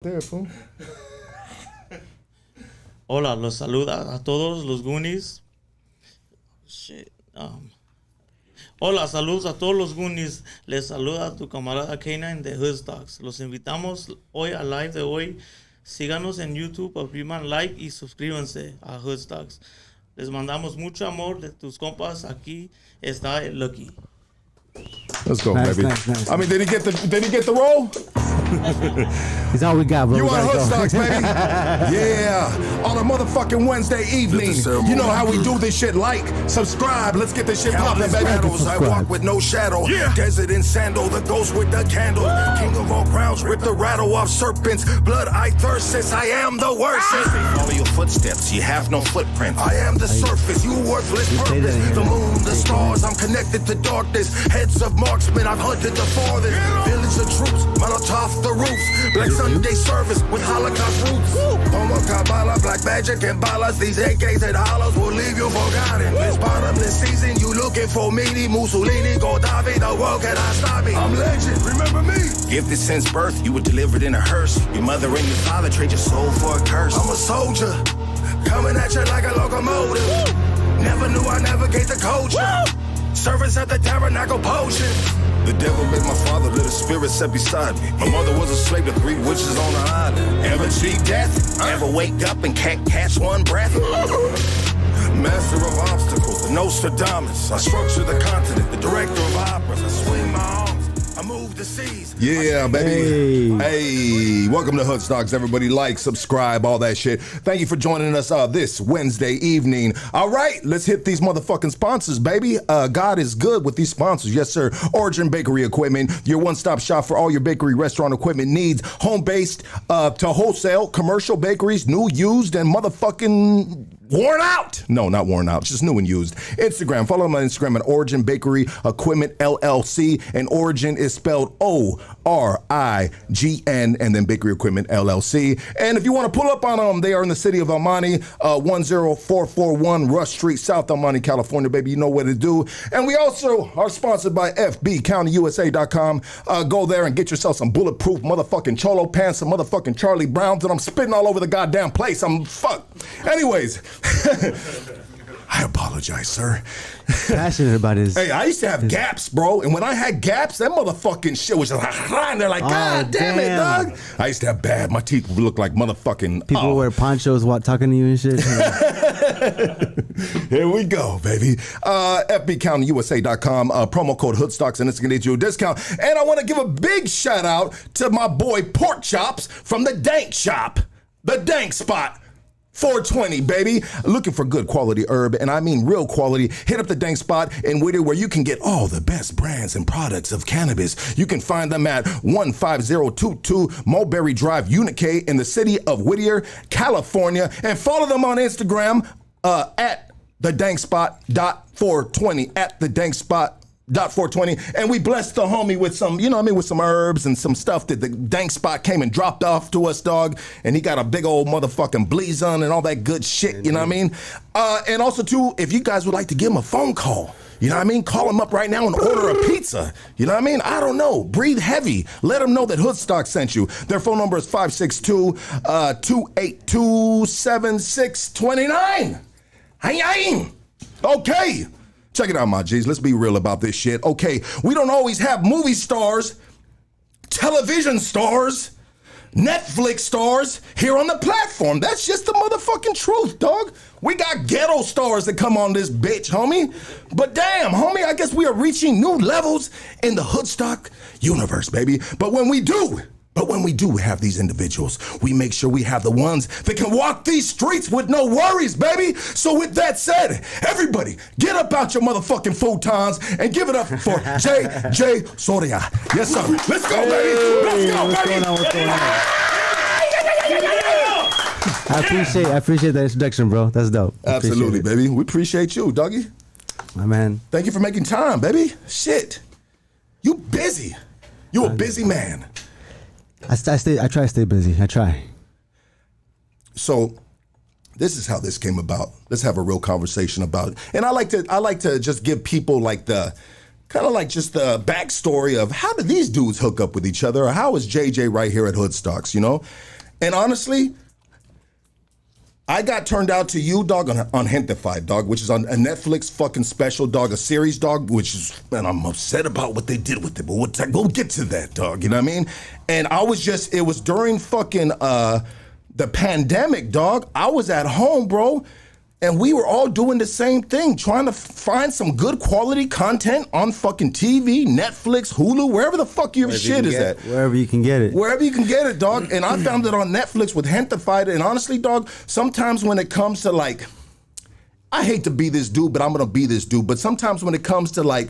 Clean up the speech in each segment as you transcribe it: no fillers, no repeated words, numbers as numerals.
There, fool. Hola, los saluda a todos los Goonies. Shit. Hola, saludos a todos los Goonies. Les saluda tu camarada K9 de Hoodstocks. Los invitamos hoy al live de hoy. Síganos en YouTube, opriman like y suscríbanse a Hoodstocks. Les mandamos mucho amor de tus compas. Aquí está el Lucky. Let's go, Nice, baby. nice. I mean, did he get the role? It's all we got, bro. You We on gotta go. Hoodstocks, baby? Yeah. On a motherfucking Wednesday evening. You know how we do this shit. Like, subscribe. Let's get this shit poppin', baby. Battles, I walk with no shadow. Desert in sandal, the ghost with the candle. King of all crowns, rip the rattle off serpents. Blood I thirst, since I am the worst. Follow your footsteps, you have no footprint. I am the surface, you worthless purpose. The moon, the stars, I'm connected to darkness. Heads of marksmen, I've hunted the farthest. Village of troops, Molotov the roofs. Black Sunday service with Holocaust roots. Homo Kabbalah, black magic and balas. These AKs and hollows will leave you forgotten. This bottomless season, you looking for Meany, Mussolini, Gaddafi. The world cannot stop me. I'm legend, remember me? Gifted since birth, you were delivered in a hearse. Your mother and your father trade your soul for a curse. I'm a soldier, coming at you like a locomotive. Never knew I navigate the culture. Servants at the tabernacle potion. The devil made my father, little spirit set beside me. My mother was a slave to 3 witches on the island. Ever cheat death? Ever wake up and catch one breath? Master of obstacles, the Nostradamus. I structure the continent, the director of operas. I swing my arms, I move the seas. Yeah, baby. Hey, welcome to Hoodstocks, everybody. Like, subscribe, all that shit. Thank you for joining us this Wednesday evening. All right, let's hit these motherfucking sponsors, baby. God is good with these sponsors. Yes, sir. Origin Bakery Equipment, your one-stop shop for all your bakery restaurant equipment needs. Home-based to wholesale, commercial bakeries, new, used, and motherfucking worn out. No, not worn out, just new and used. Instagram, follow them on Instagram at Origin Bakery Equipment LLC, and Origin is spelled O-R-I-G-N, and then Bakery Equipment LLC. And if you want to pull up on them, they are in the city of El Monte, 10441 Rush Street, South El Monte, California, baby. You know what to do. And we also are sponsored by FBCountyUSA.com. Go there and get yourself some bulletproof motherfucking cholo pants, some motherfucking Charlie Browns, and I'm spitting all over the goddamn place. I'm fucked. Anyways, I apologize, sir. Passionate about his. Hey, I used to have gaps, bro. And when I had gaps, that motherfucking shit was just like, and they're like, God damn it, dog. I used to have bad. My teeth would look like motherfucking. People wear ponchos while talking to you and shit. Here we go, baby. FBCountyUSA.com, promo code Hoodstocks, and it's going to get you a discount. And I want to give a big shout out to my boy Pork Chops from the DANK shop, the DANK spot. 420, baby. Looking for good quality herb, and I mean real quality. Hit up the DANK spot in Whittier, where you can get all the best brands and products of cannabis. You can find them at 15022 Mulberry Drive, Unit K, in the city of Whittier, California. And follow them on Instagram at the DANKspot.420, at the DANKspot.420, and we blessed the homie with some, you know what I mean, with some herbs and some stuff that the DANK spot came and dropped off to us, dog. And he got a big old motherfucking bleeze on and all that good shit, you know what I mean? And also, too, if you guys would like to give him a phone call, you know what I mean? Call him up right now and order a pizza. You know what I mean? I don't know. Breathe heavy. Let them know that Hoodstock sent you. Their phone number is 562-282-7629. Okay. Check it out, my G's. Let's be real about this shit. Okay, we don't always have movie stars, television stars, Netflix stars here on the platform. That's just the motherfucking truth, dog. We got ghetto stars that come on this bitch, homie. But damn, homie, I guess we are reaching new levels in the Hoodstock universe, baby. But when we do have these individuals, we make sure we have the ones that can walk these streets with no worries, baby. So with that said, everybody, get up out your motherfucking futons and give it up for JJ Soria. Yes, sir. Let's go, baby. Let's go, baby. What's going on? I appreciate that introduction, bro. That's dope. Absolutely, baby. We appreciate you, doggy. My man. Thank you for making time, baby. Shit. You busy. You a busy man. I try to stay busy. I try. So this is how this came about. Let's have a real conversation about it. And I like to just give people like the kind of like just the backstory of how did these dudes hook up with each other, or how is JJ right here at Hoodstocks, you know? And honestly, I got turned out to you, dog, on Gentefied, dog, which is on a Netflix fucking special, dog, a series, dog, which is, and I'm upset about what they did with it, but we'll get to that, dog, you know what I mean? And I was just, it was during fucking the pandemic, dog. I was at home, bro, and we were all doing the same thing, trying to find some good quality content on fucking TV, Netflix, Hulu, wherever the fuck your shit is at. Wherever you can get it. Wherever you can get it, dog. And I found it on Netflix with Gentefied. And honestly, dog, sometimes when it comes to like, I hate to be this dude, but I'm gonna be this dude. But sometimes when it comes to like,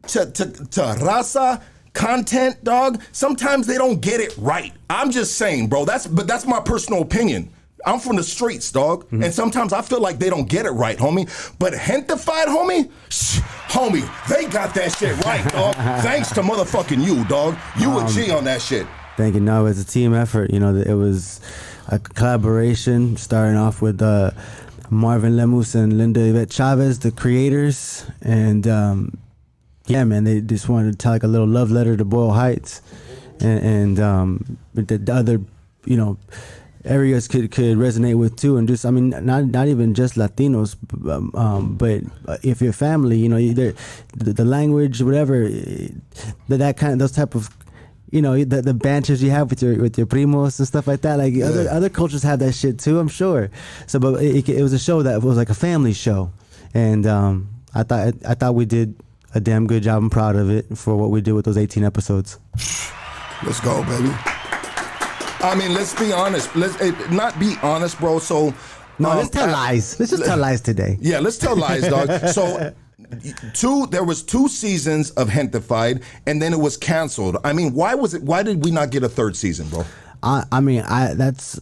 to raza content, dog, sometimes they don't get it right. I'm just saying, bro. That's my personal opinion. I'm from the streets, dog, and sometimes I feel like they don't get it right, homie. But Gentefied, homie, homie, they got that shit right, dog. Thanks to motherfucking you, dog. You a G on that shit. Thank you. No, it's a team effort. You know, it was a collaboration starting off with Marvin Lemus and Linda Yvette Chavez, the creators. And yeah, man, they just wanted to tell like a little love letter to Boyle Heights. And the other, you know, areas could resonate with too, and just, I mean, not even just Latinos, but if your family, you know, the language, whatever, that kind of, those type of, you know, the banters you have with your primos and stuff like that, like other cultures have that shit too, I'm sure. So, but it was a show that was like a family show, and I thought we did a damn good job. I'm proud of it for what we did with those 18 episodes. Let's go, baby. I mean, let's be honest. Let's not be honest, bro. So no, let's tell lies. Let's just tell lies today. Yeah, let's tell lies, dog. So there was 2 seasons of Gentefied, and then it was canceled. I mean, why did we not get a 3rd season, bro? I mean, that's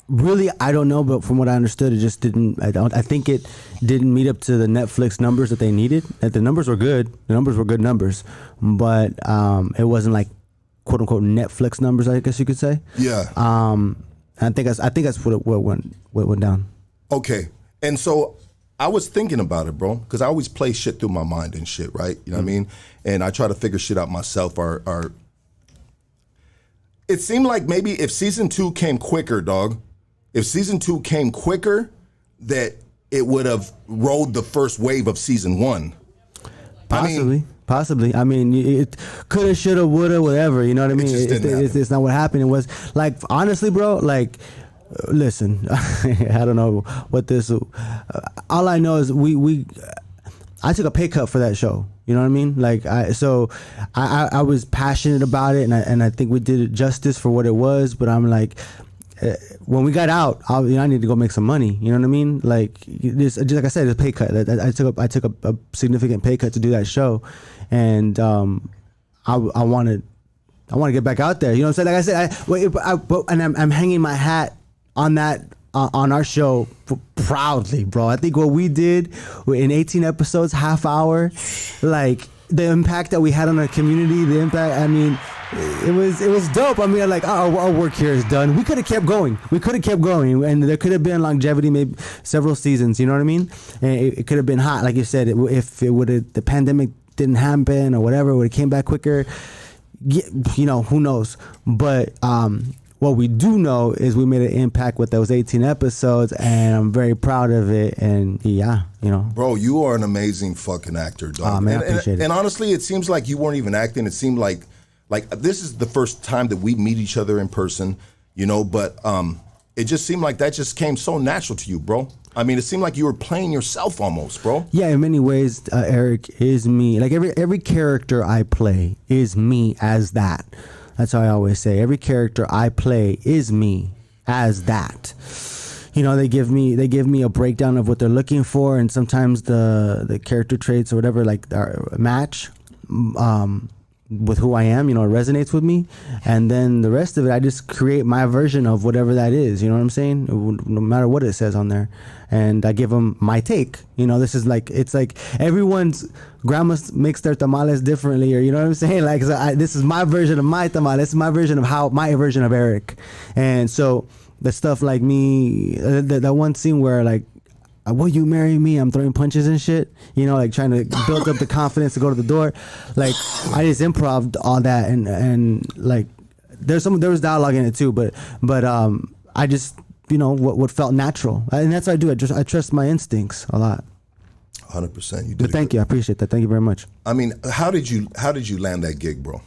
really, I don't know, but from what I understood, it just didn't. I think it didn't meet up to the Netflix numbers that they needed. That the numbers were good. The numbers were good numbers, but it wasn't like quote unquote Netflix numbers, I guess you could say. Yeah. I think that's what went down. Okay, and so I was thinking about it, bro, because I always play shit through my mind and shit, right? You know what I mean? And I try to figure shit out myself. Or it seemed like maybe if season 2 came quicker, dog. If season 2 came quicker, that it would have rolled the first wave of season 1. Possibly. I mean, it coulda, shoulda, woulda, whatever. You know what I mean? It's not what happened. It was like, honestly, bro. Like, listen, I don't know what this. All I know is I took a pay cut for that show. You know what I mean? Like, I was passionate about it, and I think we did it justice for what it was. But I'm like, when we got out, I need to go make some money. You know what I mean? Like, just like I said, it's a pay cut. I took a significant pay cut to do that show, and I want to get back out there. You know what I'm saying? Like I said, I'm hanging my hat on that. On our show proudly, bro. I think what we did in 18 episodes, half hour, like the impact that we had on our community, the impact, I mean, it was dope. I mean, like our work here is done. We could have kept going. And there could have been longevity, maybe several seasons, you know what I mean? And it could have been hot, like you said, if it would have, the pandemic didn't happen or whatever, would have came back quicker, you know, who knows? But, what we do know is we made an impact with those 18 episodes, and I'm very proud of it. And yeah, you know. Bro, you are an amazing fucking actor, dog. Oh, man, I appreciate it. And honestly, it seems like you weren't even acting. It seemed like this is the first time that we meet each other in person, you know, but it just seemed like that just came so natural to you, bro. I mean, it seemed like you were playing yourself almost, bro. Yeah, in many ways, Eric is me. Like every character I play is me as that. That's how I always say. Every character I play is me as that. You know, they give me a breakdown of what they're looking for, and sometimes the character traits or whatever like match with who I am. You know, it resonates with me, and then the rest of it, I just create my version of whatever that is. You know what I'm saying? No matter what it says on there, and I give them my take. You know, this is like, it's like everyone's grandma makes their tamales differently, or you know what I'm saying? Like, so this is my version of my tamale. This is my version of my version of Eric. And so the stuff like me, that one scene where like will you marry me? I'm throwing punches and shit, you know, like trying to build up the confidence to go to the door. Like I just improv'd all that, and like there was dialogue in it too, but I just, you know, what felt natural, and that's what I do. I trust my instincts a lot. 100%. You did. But thank you, I appreciate that. Thank you very much. I mean, how did you land that gig, bro?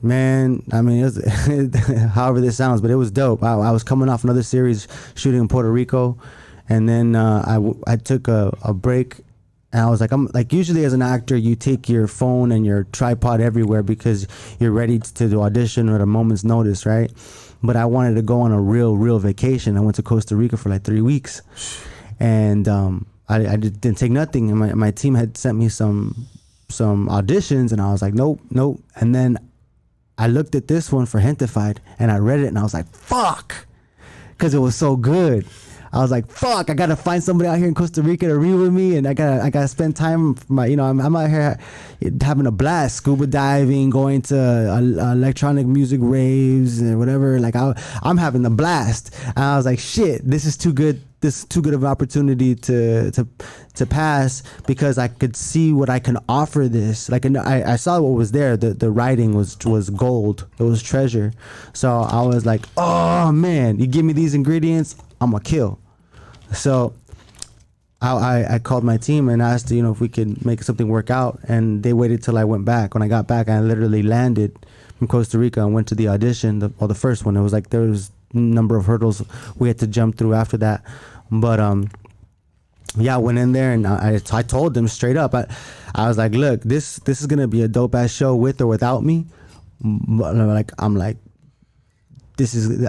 Man, I mean, it was, however this sounds, but it was dope. I was coming off another series shooting in Puerto Rico, and then I took a break, and I was like, I'm like, usually as an actor, you take your phone and your tripod everywhere because you're ready to audition at a moment's notice, right? But I wanted to go on a real vacation. I went to Costa Rica for like 3 weeks, and I didn't take nothing. And my team had sent me some auditions, and I was like, nope. And then I looked at this one for Gentefied, and I read it, and I was like, fuck, because it was so good. I was like, fuck, I gotta find somebody out here in Costa Rica to read with me, and I gotta spend time. I'm out here having a blast, scuba diving, going to electronic music raves and whatever. Like I'm having a blast, and I was like, shit, this is too good. This is too good of an opportunity to pass, because I could see what I can offer this. Like, I saw what was there. The writing was gold. It was treasure. So I was like, oh man, you give me these ingredients, I'm gonna kill. So I called my team and asked, you know, if we could make something work out, and they waited till I went back. When I got back, I literally landed from Costa Rica and went to the audition, the first one. It was like there was a number of hurdles we had to jump through after that, but yeah, I went in there and I told them straight up. I was like, look, this is gonna be a dope ass show with or without me. Like I'm like, this is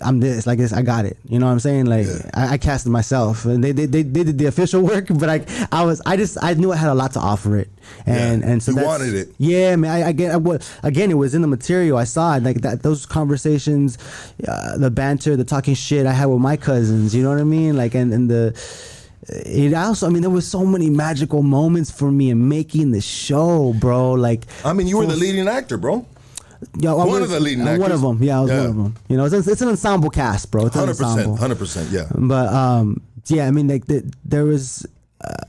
I'm this like this. I got it. You know what I'm saying? Like I casted myself, and they did the official work, but I knew I had a lot to offer it, and so you wanted it. Yeah, man. Again, it was in the material. I saw it, like that. Those conversations, the banter, the talking shit I had with my cousins. You know what I mean? Like it also, I mean, there was so many magical moments for me in making the show, bro. Like, I mean, you were the leading actor, bro. Yeah, one of the leading actors. One of them. Yeah, I was one of them. You know, it's an ensemble cast, bro. It's 100%. Yeah. But yeah, I mean, like there was.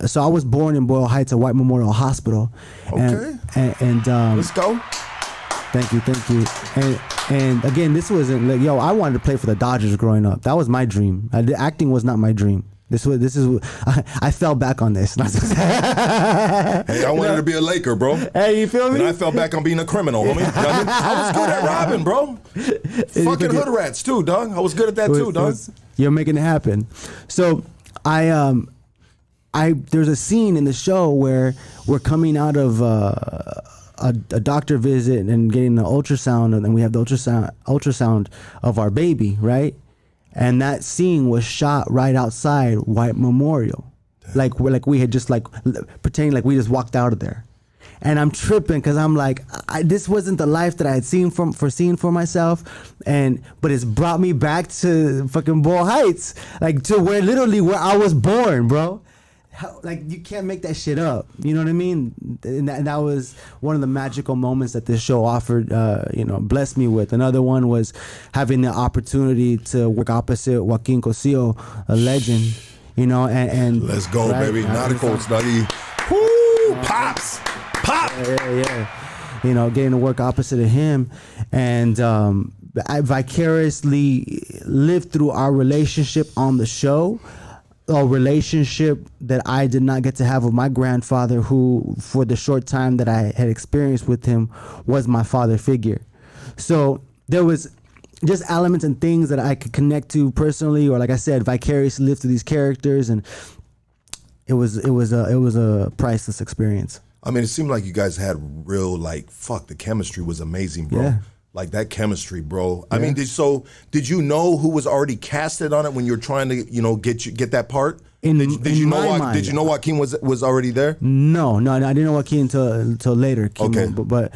So I was born in Boyle Heights at White Memorial Hospital. Okay. And let's go. Thank you. And again, this wasn't like, yo, I wanted to play for the Dodgers growing up. That was my dream. Acting was not my dream. This is I fell back on this. Hey, I wanted to be a Laker, bro. Hey, you feel me? And I fell back on being a criminal, homie. I was good at robbing, bro. Fucking hood rats too, dog. I was good at that too, dog. You're making it happen. So there's a scene in the show where we're coming out of a doctor visit and getting an ultrasound, and then we have the ultrasound of our baby, right? And that scene was shot right outside White Memorial. Damn. Like we had just like pretending like we just walked out of there. And I'm tripping because I'm like, this wasn't the life that I had foreseen for myself. But it's brought me back to fucking Boyle Heights, like to where I was born, bro. Like, you can't make that shit up. You know what I mean? And that was one of the magical moments that this show offered, blessed me with. Another one was having the opportunity to work opposite Joaquin Cosio, a legend, you know, and let's go, right? Baby. Nautical study. Woo! Pops! Pop! Yeah. You know, getting to work opposite of him. And I vicariously lived through our relationship on the show. A relationship that I did not get to have with my grandfather, who, for the short time that I had experienced with him, was my father figure. So there was just elements and things that I could connect to personally, or like I said, vicariously live through these characters, and it was a priceless experience. I mean, it seemed like you guys had real, like, the chemistry was amazing, bro. Yeah. Like that chemistry, bro. Yeah. I mean, did you know who was already casted on it when you were trying to, get that part? Did you know Joaquin was already there? No, I didn't know Joaquin until later. Okay, but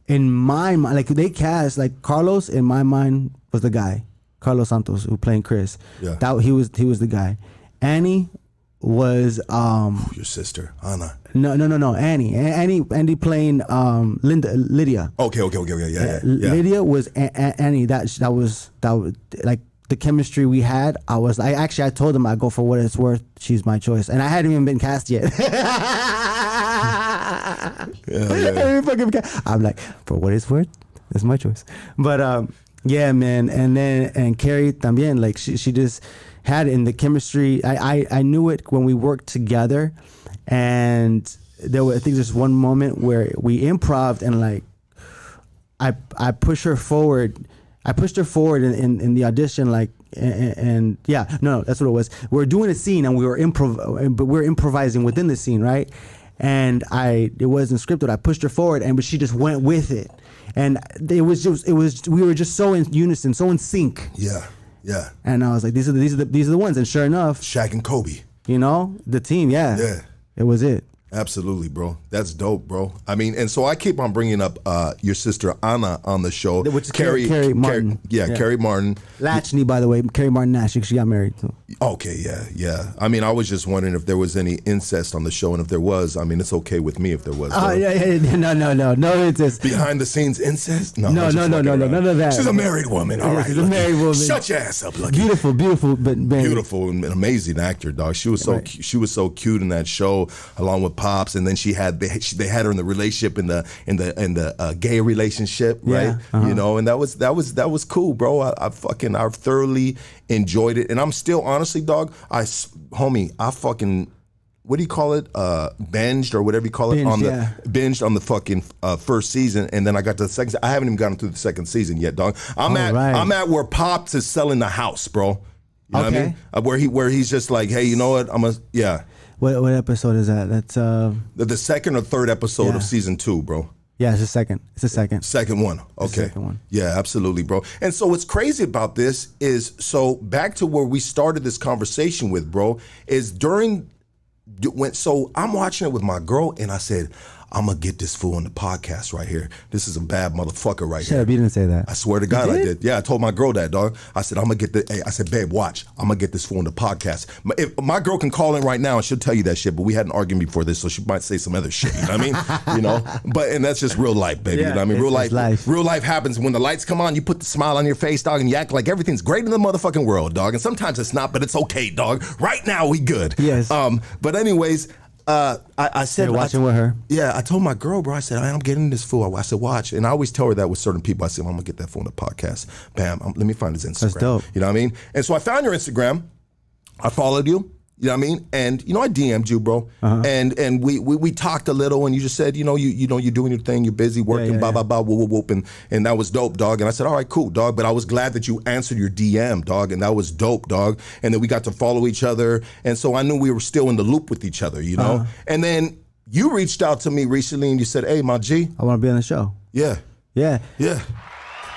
in my mind, like they cast like Carlos. In my mind, was the guy, Carlos Santos, who played Chris. Yeah, that he was the guy. Annie was your sister Anna. No, Annie playing Lydia. Okay, yeah. Lydia was Annie. That was like the chemistry we had, I told him I'd go for what it's worth. She's my choice, and I hadn't even been cast yet. I'm like, for what it's worth, it's my choice. But yeah, man, and Carrie también, like she just had it in the chemistry. I knew it when we worked together, and I think there's one moment where we improv'd, and like I pushed her forward. I pushed her forward in the audition, like, and yeah, no, that's what it was. We were doing a scene and we were improvising within the scene, right? And it wasn't scripted. I pushed her forward, but she just went with it, and we were just so in unison, so in sync. Yeah. And I was like, these are the ones, and sure enough, Shaq and Kobe. You know, the team, yeah, it was it. Absolutely, bro. That's dope, bro. I mean, and so I keep on bringing up your sister Anna on the show. Which is Carrie Martin. Carrie Martin. Latchney, by the way. Carrie Martin Nash. She got married. So. Okay, yeah. I mean, I was just wondering if there was any incest on the show, and if there was, I mean, it's okay with me if there was. Oh, no incest. Behind the scenes incest? No, none of that. She's a married woman. All right, she's a married woman. Shut your ass up, Lucky. Beautiful, but man. Beautiful and amazing actor, dog. She was so she was so cute in that show, along with Pops, and then they had her in the relationship in the gay relationship, right? You know, and that was cool, bro. I thoroughly enjoyed it, and I'm still honestly, dog. I fucking, what do you call it? Binged or whatever you call it binged on the fucking first season, and then I got to the second. I haven't even gotten through the second season yet, dog. I'm at where Pops is selling the house, bro. You know what I mean? Where he's just like, hey, you know what? What episode is that? That's the second or third episode of season 2, bro. Yeah, it's the second. Second one. Okay. Second one. Yeah, absolutely, bro. And so what's crazy about this is, so back to where we started this conversation with, bro, is so I'm watching it with my girl, and I said, I'm going to get this fool on the podcast right here. This is a bad motherfucker right here. Shut up, you didn't say that. I swear to God I did. Yeah, I told my girl that, dog. I said, I said, babe, watch. I'm going to get this fool on the podcast. If my girl can call in right now and she'll tell you that shit, but we had an argument before this, so she might say some other shit, you know what I mean? You know? And that's just real life, baby. Yeah, you know what I mean? Real life happens when the lights come on, you put the smile on your face, dog, and you act like everything's great in the motherfucking world, dog. And sometimes it's not, but it's okay, dog. Right now, we good. Yes. But anyways, I said, you're watching with her? Yeah, I told my girl, bro, I said, I'm getting this fool. I said, watch. And I always tell her that with certain people. I said, I'm going to get that fool on the podcast. Bam, let me find his Instagram. That's dope. You know what I mean? And so I found your Instagram. I followed you. You know what I mean? And, you know, I DM'd you, bro. And we talked a little, and you just said, you're doing your thing, you're busy working, blah, blah, blah, whoop, whoop, whoop. And that was dope, dog. And I said, all right, cool, dog. But I was glad that you answered your DM, dog. And that was dope, dog. And then we got to follow each other. And so I knew we were still in the loop with each other, you know? And then you reached out to me recently and you said, hey, my G. I want to be on the show. Yeah.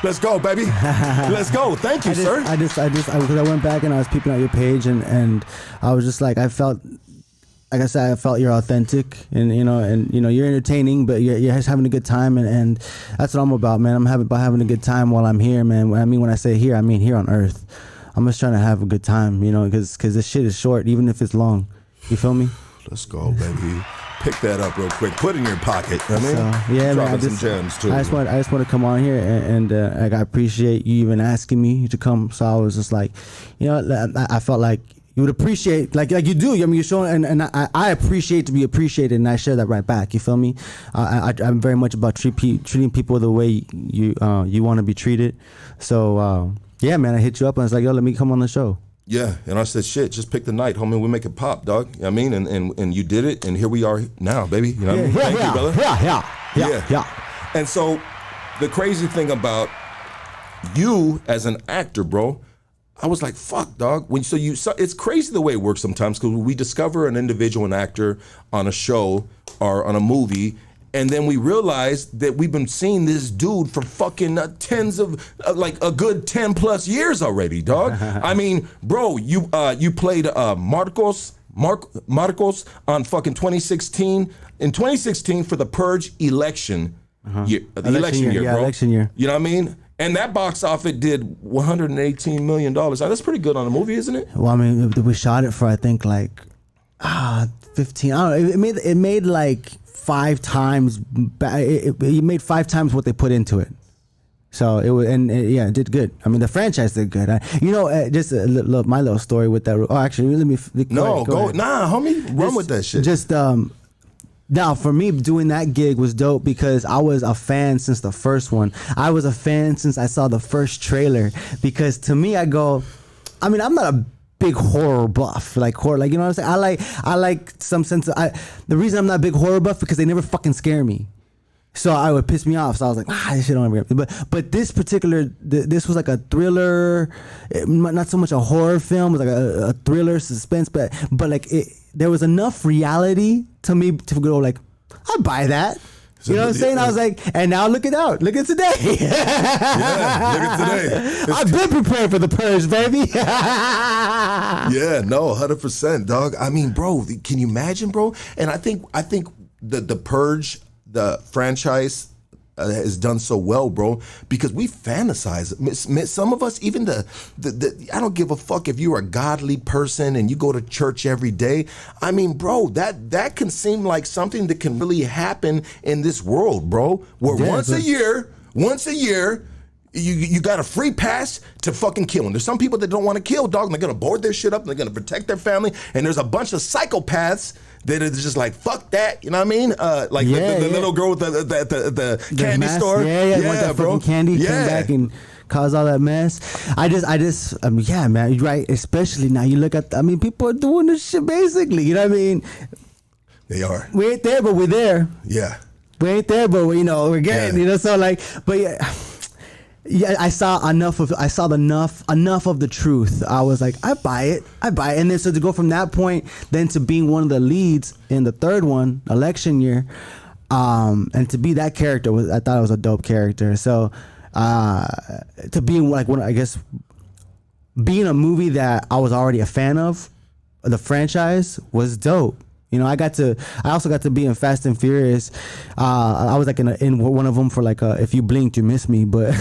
Let's go, baby. Let's go. Thank you, sir. Because I went back and I was peeping out your page, and I was just like, I felt you're authentic, and you're entertaining, but you're just having a good time, and that's what I'm about, man. I'm about having a good time while I'm here, man. When I say here, I mean here on Earth. I'm just trying to have a good time, you know, because this shit is short, even if it's long. You feel me? Let's go, baby. Pick that up real quick. Put it in your pocket. I mean, yeah, dropping man. Some gems too. I just want to come on here, and I appreciate you even asking me to come. So I was just like, I felt like you would appreciate, like you do. I mean, you're showing, and I appreciate to be appreciated, and I share that right back. You feel me? I'm very much about treating people the way you want to be treated. So yeah, man, I hit you up and I was like, yo, let me come on the show. Yeah, and I said, shit, just pick the night, homie. We make it pop, dog. You know what I mean? And you did it, and here we are now, baby. You know what I mean? Thank you, brother. Yeah. And so the crazy thing about you as an actor, bro, I was like, fuck, dog. It's crazy the way it works sometimes, because we discover an individual, an actor on a show or on a movie, and then we realize that we've been seeing this dude for fucking tens of, like a good 10 plus years already, dog. I mean, bro, you played Marcos on fucking 2016. In 2016 for the Purge election year, election year, bro. Election year. You know what I mean? And that box office did $118 million. Now, that's pretty good on a movie, isn't it? Well, I mean, we shot it for, I think, like 15. I don't know. It made like 5 times. It made 5 times what they put into it. So it was, and yeah, it did good. I mean, the franchise did good. Just my little story with that. Oh, actually, let me. Go ahead. Nah, homie, run with that shit. Just now for me, doing that gig was dope because I was a fan since the first one. I was a fan since I saw the first trailer. Because to me, I'm not a big horror buff, like you know what I'm saying. I like some sense of the reason I'm not a big horror buff because they never fucking scare me. So I would piss me off. So I was like, this shit don't ever get me. But this particular, this was like a thriller, not so much a horror film. It was like a thriller, suspense, but like there was enough reality to me to go like, I'd buy that. You know what I'm saying? I was like, and now look at today. Yeah, look at today. I've been prepared for the Purge, baby. Yeah, no, 100%, dog. I mean, bro, can you imagine, bro? And I think the Purge, the franchise has done so well, bro, because we fantasize. Some of us, even the I don't give a fuck if you're a godly person and you go to church every day. I mean, bro, that can seem like something that can really happen in this world, bro. Where once a year, you got a free pass to fucking kill them. There's some people that don't want to kill, dog, and they're gonna board their shit up and they're gonna protect their family. And there's a bunch of psychopaths that are just like, fuck that, you know what I mean? The little girl with the candy store. Yeah, want that bro. Fucking candy, came back and caused all that mess. Yeah, man, you're right. Especially now, you look at, people are doing this shit basically, you know what I mean? They are. We ain't there, but we're there. Yeah. We ain't there, but we're getting, so like, but yeah. Yeah, I saw enough of the truth. I was like, I buy it. And then so to go from that point then to being one of the leads in the third one, election year, and to be that character I thought it was a dope character. So to being like one, I guess, being a movie that I was already a fan of, the franchise was dope. You know, I also got to be in Fast and Furious. I was like in one of them for like if you blinked, you missed me. But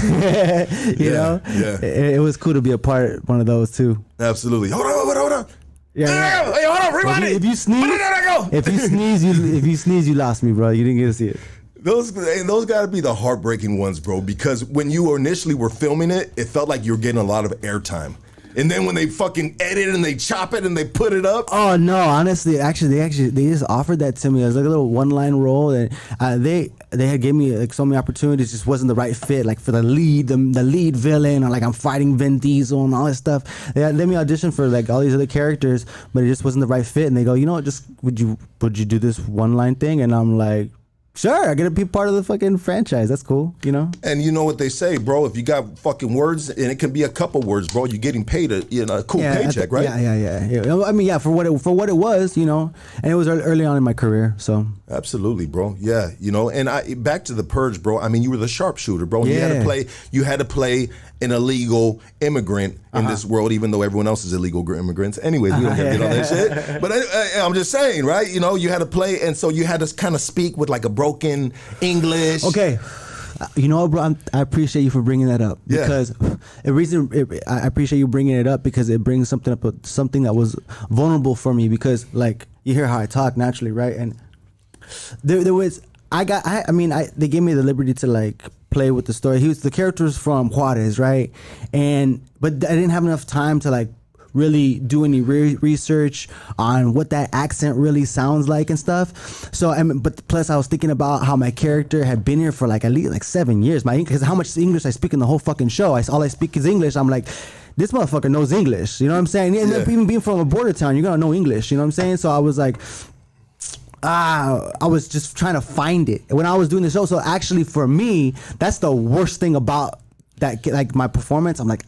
you know, it was cool to be a part one of those too. Absolutely. Hold on. Yeah. Hey, hold on, rewind it. If you sneeze, you lost me, bro. You didn't get to see it. Those got to be the heartbreaking ones, bro. Because when you initially were filming it, it felt like you were getting a lot of airtime. And then when they fucking edit and they chop it and they put it up. Oh no! Honestly, they just offered that to me. It was like a little one-line role, and they had gave me like so many opportunities. Just wasn't the right fit. Like for the lead villain, or like I'm fighting Vin Diesel and all this stuff. They let me audition for like all these other characters, but it just wasn't the right fit. And they go, you know what? Just would you do this one-line thing? And I'm like, sure, I get to be part of the fucking franchise. That's cool, you know? And you know what they say, bro, if you got fucking words, and it can be a couple words, bro, you're getting paid a cool paycheck, right? Yeah. I mean, for what it was, you know, and it was early on in my career, so. Absolutely, bro. Yeah, you know, and back to the Purge, bro. I mean, you were the sharpshooter, bro. And you had to play an illegal immigrant in this world, even though everyone else is illegal immigrants. Anyways, we don't have to get on that shit. But I'm just saying, right? You know, you had to play, and so you had to kind of speak with like a broken English. Okay. You know, bro, I appreciate you for bringing that up because I appreciate you bringing it up because it brings something up, something that was vulnerable for me because, like, you hear how I talk naturally, right? And there was, they gave me the liberty to like play with the story. The character's from Juarez, right? But I didn't have enough time to like really do any research on what that accent really sounds like and stuff. So, but plus I was thinking about how my character had been here for like at least like 7 years. Because how much English I speak in the whole fucking show. All I speak is English. I'm like, this motherfucker knows English. You know what I'm saying? And then even being from a border town, you're gonna know English. You know what I'm saying? So I was like, I was just trying to find it when I was doing the show. So actually, for me, that's the worst thing about that, like my performance. I'm like,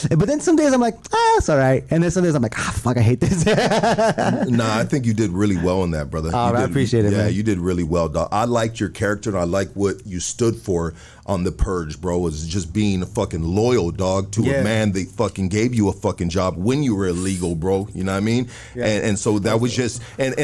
but then some days I'm like, it's all right, and then some days I'm like, fuck, I hate this. Nah, I think you did really well in that, brother. I appreciate it, man. Yeah, you did really well, dog. I liked your character, and I like what you stood for on the Purge, bro. Was just being a fucking loyal dog to a man that fucking gave you a fucking job when you were illegal, bro. You know what I mean? Yeah. And so that was just, and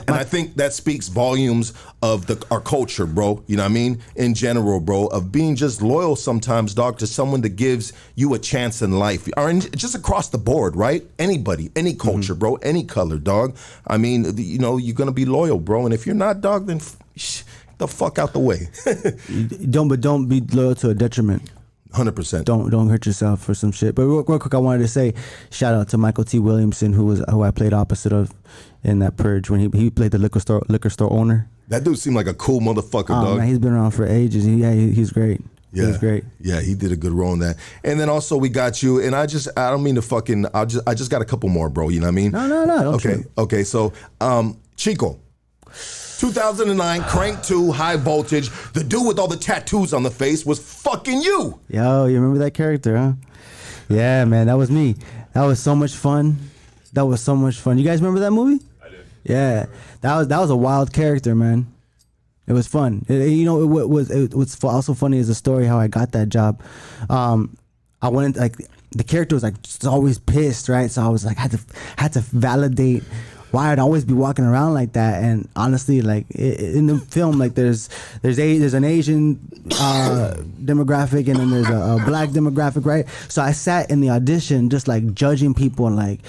I think that speaks volumes of our culture, bro. You know what I mean? In general, bro, of being just loyal sometimes, dog, to someone that gives you a chance in life, or just across the board, right? Anybody, any culture, bro, any color, dog. I mean, you know, you're gonna be loyal, bro. And if you're not, dog, then the fuck out the way. Don't be loyal to a detriment. 100%. Don't hurt yourself for some shit. But real quick, I wanted to say shout out to Michael T. Williamson, who I played opposite of in that Purge when he played the liquor store owner. That dude seemed like a cool motherfucker, dog. Man, he's been around for ages. He's great. Yeah, he's great. Yeah, he did a good role in that. And then also we got you, and I don't mean to fucking. I just got a couple more, bro. You know what I mean? No. Okay. So, Chico. 2009, Crank 2, High Voltage. The dude with all the tattoos on the face was fucking you. Yo, you remember that character, huh? Yeah, man, that was me. That was so much fun. You guys remember that movie? I did. Yeah, that was a wild character, man. It was fun. What's also funny is the story how I got that job. I went like the character was like just always pissed, right? So I was like had to validate why I'd always be walking around like that. And honestly, like in the film, like there's an Asian demographic and then there's a black demographic, right? So I sat in the audition just like judging people and like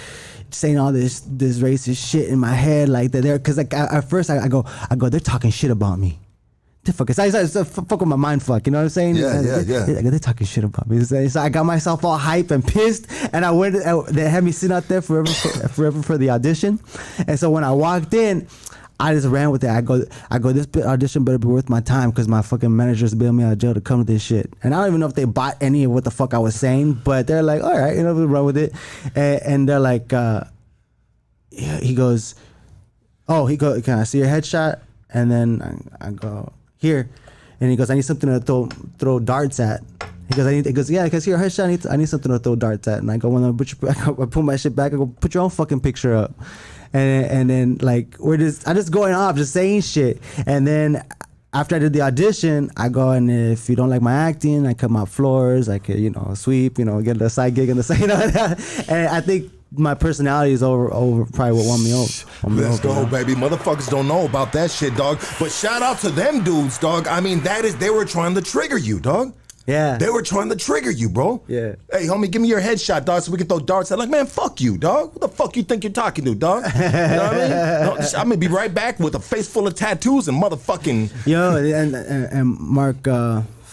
saying all this racist shit in my head like that there, because like at first I go they're talking shit about me. The fuck is fuck with my mind, fuck, you know what I'm saying? Yeah. They're talking shit about me. So I got myself all hyped and pissed, and they had me sit out there forever for the audition. And so when I walked in, I just ran with it. I go, this audition better be worth my time, because my fucking managers bailed me out of jail to come to this shit. And I don't even know if they bought any of what the fuck I was saying, but they're like, all right, we'll run with it. And they're like, he goes, can I see your headshot? And then I go, here. And he goes, I need something to throw darts at. He goes, yeah, because your headshot, I need something to throw darts at. And I go, I pull my shit back. I go, put your own fucking picture up. And then like I just going off, just saying shit. And then after I did the audition, I go, and if you don't like my acting, I cut my floors, I could, sweep, get a side gig on the side. And I think my personality is over probably what won me over. Let's go, baby. Motherfuckers don't know about that shit, dog. But shout out to them dudes, dog. I mean, they were trying to trigger you, dog. Yeah. They were trying to trigger you, bro. Yeah. Hey, homie, give me your headshot, dog, so we can throw darts. I'm like, man, fuck you, dog. What the fuck you think you're talking to, dog? You know what I mean? No, I'm gonna be right back with a face full of tattoos and motherfucking. Yo, and Mark,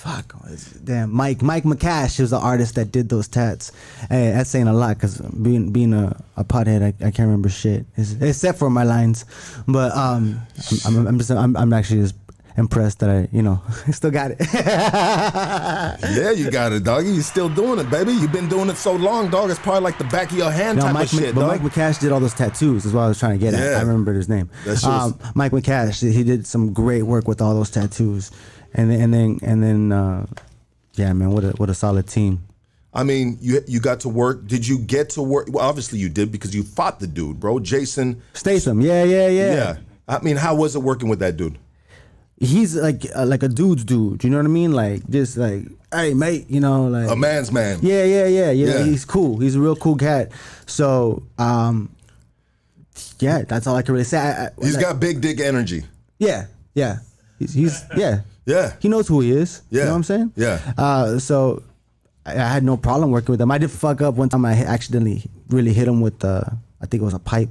Mike McCash was the artist that did those tats. Hey, that's saying a lot, because being a pothead, I can't remember shit, except for my lines. But I'm actually just impressed that I still got it. Yeah, you got it, dog. You still doing it, baby. You've been doing it so long, dog. It's probably like the back of your hand type of shit, dog. But Mike McCash did all those tattoos, is what I was trying to get at. I remember his name. Mike McCash, he did some great work with all those tattoos. And then, yeah, man, what a solid team. I mean, you got to work. Did you get to work? Well, obviously you did, because you fought the dude, bro. Jason Statham. Yeah. I mean, how was it working with that dude? He's like a dude's dude. You know what I mean? Like, just like, hey, mate. Like a man's man. Yeah. He's cool. He's a real cool cat. So, yeah, that's all I can really say. He's got big dick energy. Yeah. He's yeah. Yeah. He knows who he is. Yeah. You know what I'm saying? Yeah. So I had no problem working with him. I did fuck up one time. I accidentally really hit him with I think it was a pipe.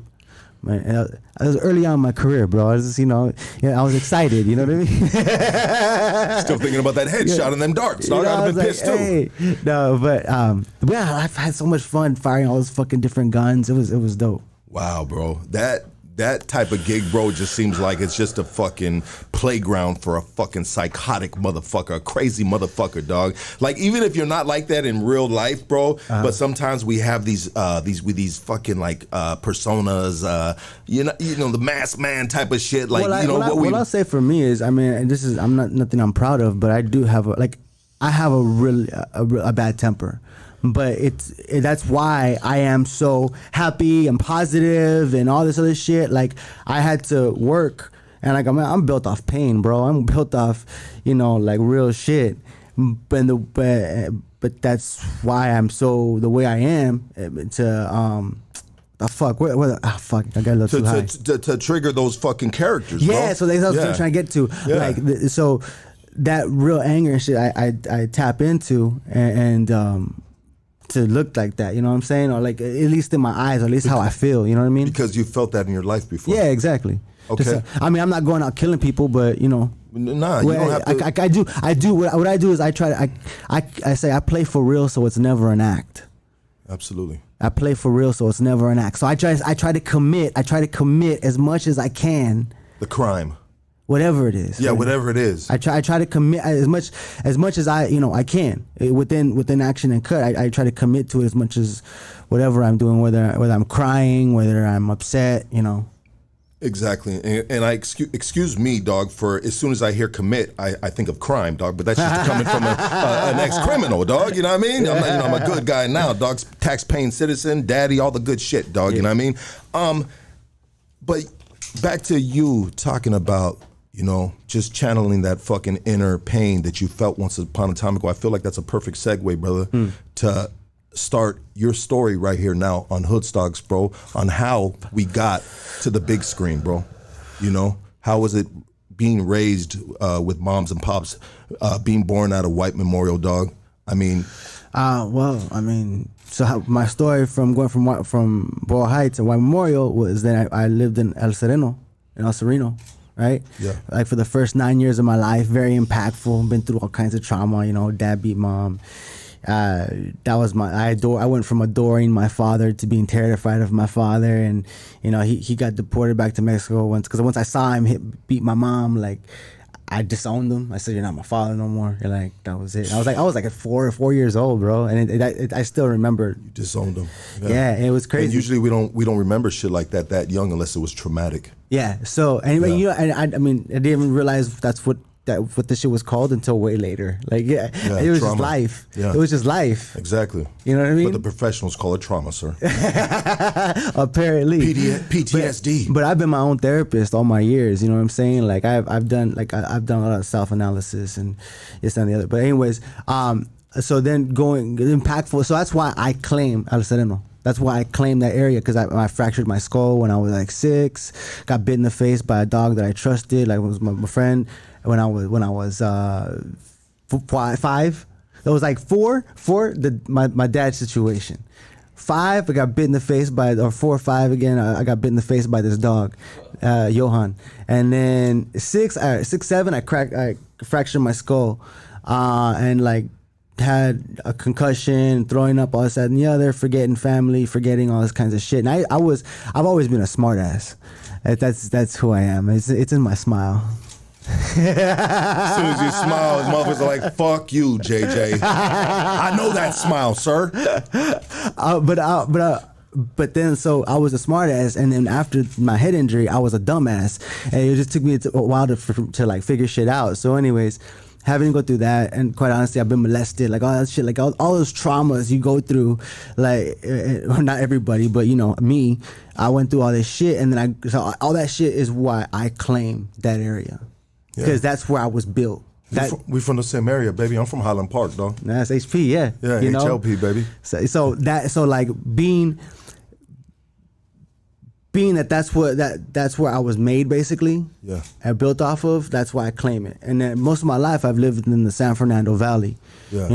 Man, I was early on in my career, bro. I was just, I was excited. You know what I mean? Still thinking about that headshot and them darts. Dog, I'd have been pissed too. No, but yeah, I've had so much fun firing all those fucking different guns. It was dope. Wow, bro. That type of gig, bro, just seems like it's just a fucking playground for a fucking psychotic motherfucker, a crazy motherfucker, dog. Like, even if you're not like that in real life, bro, but sometimes we have these fucking like personas, the masked man type of shit. Like, what I'll say for me is, I mean, and this is nothing I'm proud of, but I do have I have a really a bad temper. But that's why I am so happy and positive and all this other shit. Like, I had to work, and like, I'm built off pain, bro. I'm built off, like real shit. But that's why I'm so the way I am. Fuck, I got a little too high. To trigger those fucking characters, bro. Yeah, so that's what I'm trying to get to. Yeah. Like, so that real anger and shit, I tap into and to look like that, you know what I'm saying? Or like, at least in my eyes, or at least how I feel, you know what I mean? Because you felt that in your life before. Yeah, exactly. Okay. I'm not going out killing people, but Nah, you don't have to. I do. What I do is I try to. I say I play for real, so it's never an act. Absolutely. I play for real, so it's never an act. So I try to commit. I try to commit as much as I can. The crime. Whatever it is. Yeah, whatever it is. I try to commit as much as I can within action and cut. I try to commit to it as much as whatever I'm doing, whether I'm crying, whether I'm upset, Exactly, and I excuse me, dog. For as soon as I hear commit, I think of crime, dog. But that's just coming from an ex-criminal, dog. You know what I mean? I'm a good guy now, dog. Tax-paying citizen, daddy, all the good shit, dog. Yeah. You know what I mean? But back to you talking about, just channeling that fucking inner pain that you felt once upon a time ago. I feel like that's a perfect segue, brother, to start your story right here now on Hoodstocks, bro, on how we got to the big screen, bro. How was it being raised with moms and pops, being born out of White Memorial, dog? I mean, so my story from going from Boyle Heights to White Memorial was that I lived in El Sereno, right? Yeah. Like for the first 9 years of my life, very impactful. Been through all kinds of trauma. Dad beat mom. That was I went from adoring my father to being terrified of my father, and he got deported back to Mexico once I saw him beat my mom, like I disowned him. I said, "You're not my father no more." You're like, that was it. I was like at 4 years old, bro, and I still remember. You disowned him. Yeah, it was crazy. And usually we don't remember shit like that young unless it was traumatic. Yeah. So anyway, I didn't even realize that's what this shit was called until way later. Like, it was trauma. Just life. Yeah. It was just life. Exactly. You know what I mean? But the professionals call it trauma, sir. Apparently. PTSD. But I've been my own therapist all my years. You know what I'm saying? Like I've done a lot of self-analysis and this and the other. But anyways, so then going impactful. So that's why I claim El Sereno. That's why I claim that area, because I fractured my skull when I was like 6. Got bit in the face by a dog that I trusted, like it was my friend. When I was 5, it was like 4. My dad's situation. 5, I got bit in the face by, or 4 or 5 again. I got bit in the face by this dog, Johan. And then 6, 7, I fractured my skull, and like had a concussion, throwing up, all this and the other, forgetting family, forgetting all this kinds of shit. And I've always been a smart ass. That's who I am. It's in my smile. As soon as you smile, his motherfuckers are like, "Fuck you, JJ." I know that smile, sir. But then, so I was a smart ass, and then after my head injury, I was a dumbass, and it just took me a while to like figure shit out. So, anyways, having to go through that, and quite honestly, I've been molested, like all that shit, like all those traumas you go through, like not everybody, but me, I went through all this shit, and then so all that shit is why I claim that area. Because that's where I was built. We from the same area, baby. I'm from Highland Park, though. That's HP, yeah. Yeah, HLP, baby. So like being that's where I was made, basically. Yeah. I built off of. That's why I claim it. And then most of my life I've lived in the San Fernando Valley. Yeah.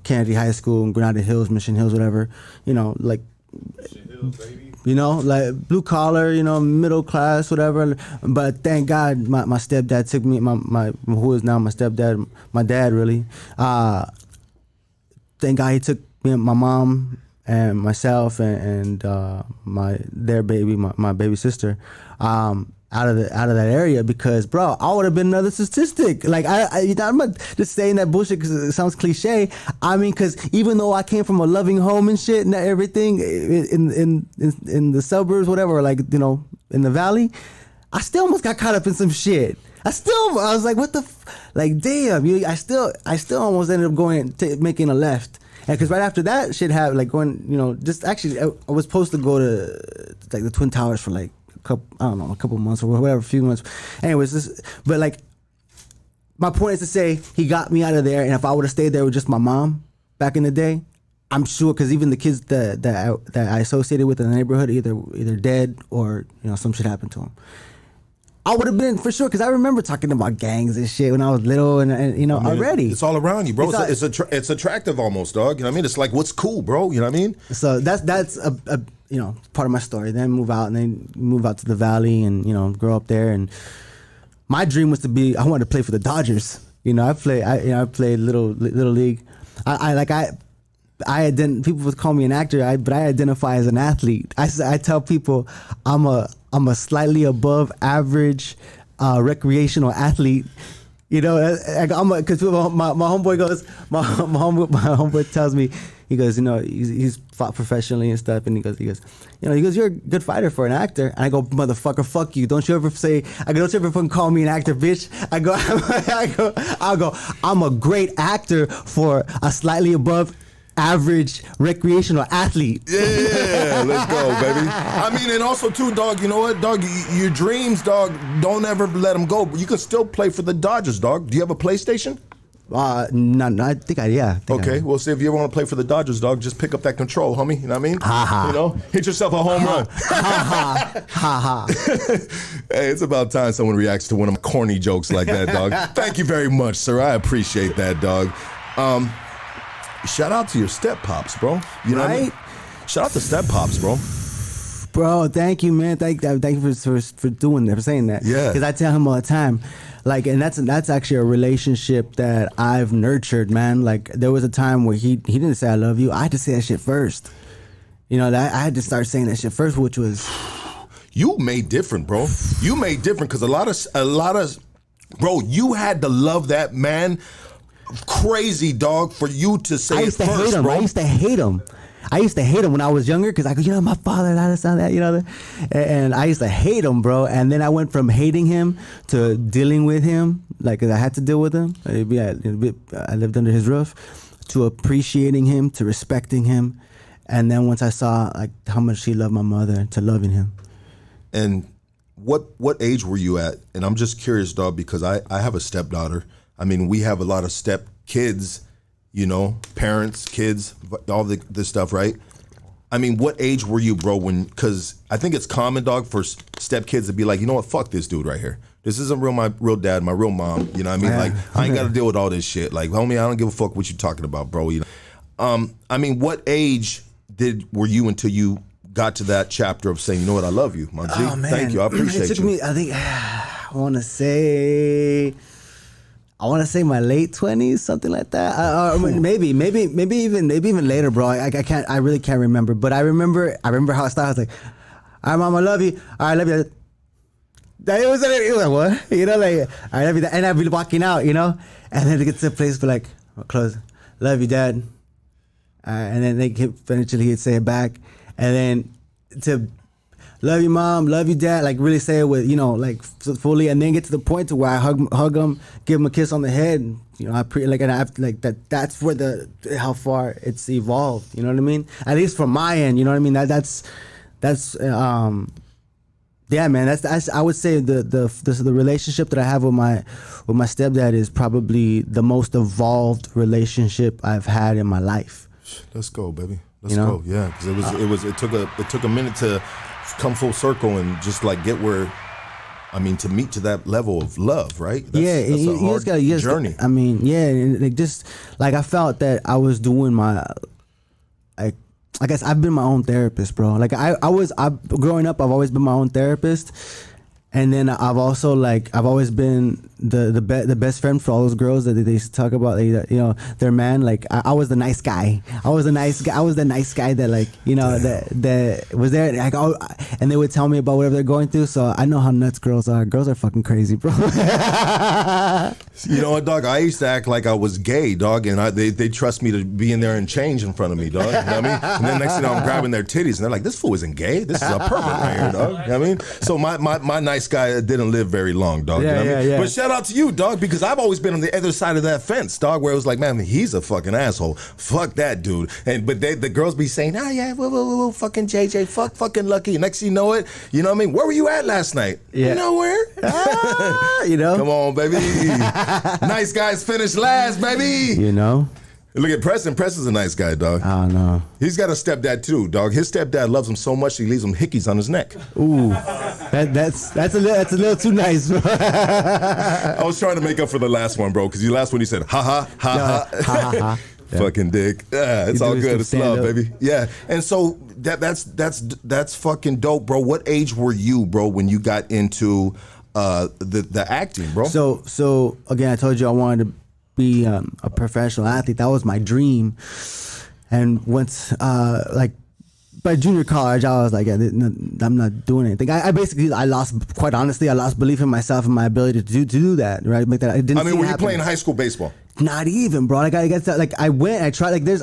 Kennedy High School, Granada Hills, Mission Hills, whatever. Like. Mission Hills, baby. Like blue collar, middle class, whatever. But thank God my stepdad took me, my who is now my stepdad, my dad really. Thank God he took me and my mom and myself and their baby, my baby sister, out of that area, because bro, I would have been another statistic. Like I'm not just saying that bullshit because it sounds cliche. I mean, because even though I came from a loving home and shit and everything in the suburbs, whatever, like in the valley, I still almost got caught up in some shit. I was like, what the, like, damn, I still almost ended up making a left. And because right after that shit happened, like going, just actually, I was supposed to go to like the Twin Towers for like a couple months or whatever, a few months. Anyways, but like, my point is to say he got me out of there, and if I would have stayed there with just my mom back in the day, I'm sure, because even the kids that I associated with in the neighborhood, either dead or some shit happened to them. I would have been for sure, because I remember talking about gangs and shit when I was little, and already. It's all around you, bro. It's attractive almost, dog. You know what I mean? It's like, what's cool, bro? You know what I mean? So that's a part of my story. Then move out to the valley and grow up there. And my dream was to be. I wanted to play for the Dodgers. You know, I played little league. I didn't. People would call me an actor, but I identify as an athlete. I tell people I'm a slightly above average recreational athlete. You know, because my homeboy goes, my homeboy tells me, he goes, you know, he's fought professionally and stuff, and he goes, you know, you're a good fighter for an actor. And I go, motherfucker, fuck you. Don't you ever don't you ever fucking call me an actor, bitch. I'll go, I'm a great actor for a slightly above average recreational athlete. Yeah, let's go, baby. I mean, and also too, dog, you know what, dog, your dreams, dog, don't ever let them go. But you can still play for the Dodgers, dog. Do you have a PlayStation? No, I think I. Okay, well, see, if you ever want to play for the Dodgers, dog, just pick up that control, homie. You know what I mean? Ha ha. You know, hit yourself a home run. Ha ha. Hey, it's about time someone reacts to one of my corny jokes like that, dog. Thank you very much, sir. I appreciate that, dog. Shout out to your step pops, bro. You know what I mean? Shout out to step pops, bro. Bro, thank you, man. Thank you for doing that, for saying that. Yeah. Because I tell him all the time, like, and that's actually a relationship that I've nurtured, man. Like, there was a time where he didn't say I love you. I had to say that shit first. You know, I had to start saying that shit first, which was. You made different, bro. You made different because a lot of, bro, you had to love that man. Crazy, dog, for you to say it first, bro. I used to hate him when I was younger because I go, you know, my father, that, you know, and I used to hate him, bro. And then I went from hating him to dealing with him, like, 'cause I had to deal with him. I lived under his roof, to appreciating him, to respecting him, and then once I saw like how much he loved my mother, to loving him. And what age were you at? And I'm just curious, dog, because I have a stepdaughter. I mean, we have a lot of step kids, you know, parents, kids, all this stuff, right? I mean, what age were you, bro, because I think it's common, dog, for step kids to be like, you know what, fuck this dude right here. This isn't my real dad, my real mom, you know what I mean? Yeah. Like, I ain't got to deal with all this shit. Like, homie, I don't give a fuck what you talking about, bro. You know? I mean, what age were you until you got to that chapter of saying, you know what, I love you, my G. Oh, man. Thank you, I appreciate it took you. me, I think, I want to say my late 20s, something like that. Maybe even later, bro. I really can't remember. But I remember how it started. I was like, all right, mom, I love you. All right, I love you. It was like, what? You know, like, I love you. And I'd be walking out, you know? And then it gets to a place where, like, close, love you, dad. And then eventually he'd say it back. And then to love you, mom, love you, dad, like really say it with, you know, like fully, and then get to the point to where I hug him, give him a kiss on the head, and, you know, that's where how far it's evolved, you know what I mean? At least from my end, you know what I mean? That's yeah, man, that's I would say the relationship that I have with my stepdad is probably the most evolved relationship I've had in my life. Let's go, baby. Let's go. Yeah, because it took a minute to come full circle and just like get where, I mean, to meet to that level of love, right? That's a hard journey. I mean, yeah, and just like I felt that I was doing I guess I've been my own therapist, bro. Like growing up, I've always been my own therapist. And then I've always been the best friend for all those girls that they used to talk about, you know, their man. Like I was the nice guy. I was the nice guy that, like, you know, that was there. Like, and they would tell me about whatever they're going through. So I know how nuts girls are. Girls are fucking crazy, bro. You know what, dog? I used to act like I was gay, dog, and they trust me to be in there and change in front of me, dog. You know what I mean? And then next thing I'm grabbing their titties, and they're like, "This fool isn't gay. This is a pervert right here, dog." You know what I mean? So my nice guy didn't live very long, dog. Yeah, you know what I mean? yeah. But shout out to you, dog, because I've always been on the other side of that fence, dog, where it was like, man, he's a fucking asshole. Fuck that dude. But the girls be saying, oh yeah, whoa, fucking JJ, fucking Lucky. Next thing you know it, you know what I mean? Where were you at last night? Yeah. You know where? You know? Come on, baby. Nice guys finish last, baby. You know? Look at Preston. Preston's a nice guy, dog. I don't know. He's got a stepdad too, dog. His stepdad loves him so much he leaves him hickeys on his neck. Ooh, that's a little too nice, bro. I was trying to make up for the last one, bro, because the last one you said, ha ha, ha ha. Yeah. Fucking dick. Yeah, it's all good. It's love, baby. Yeah. And so that's fucking dope, bro. What age were you, bro, when you got into the acting, bro. So again, I told you I wanted to be a professional athlete. That was my dream. And once by junior college, I was like, I'm not doing anything. I lost belief in myself and my ability to do that. Right? Make that. I mean, were you playing high school baseball? Not even, bro. Like I guess like I went, I tried. Like there's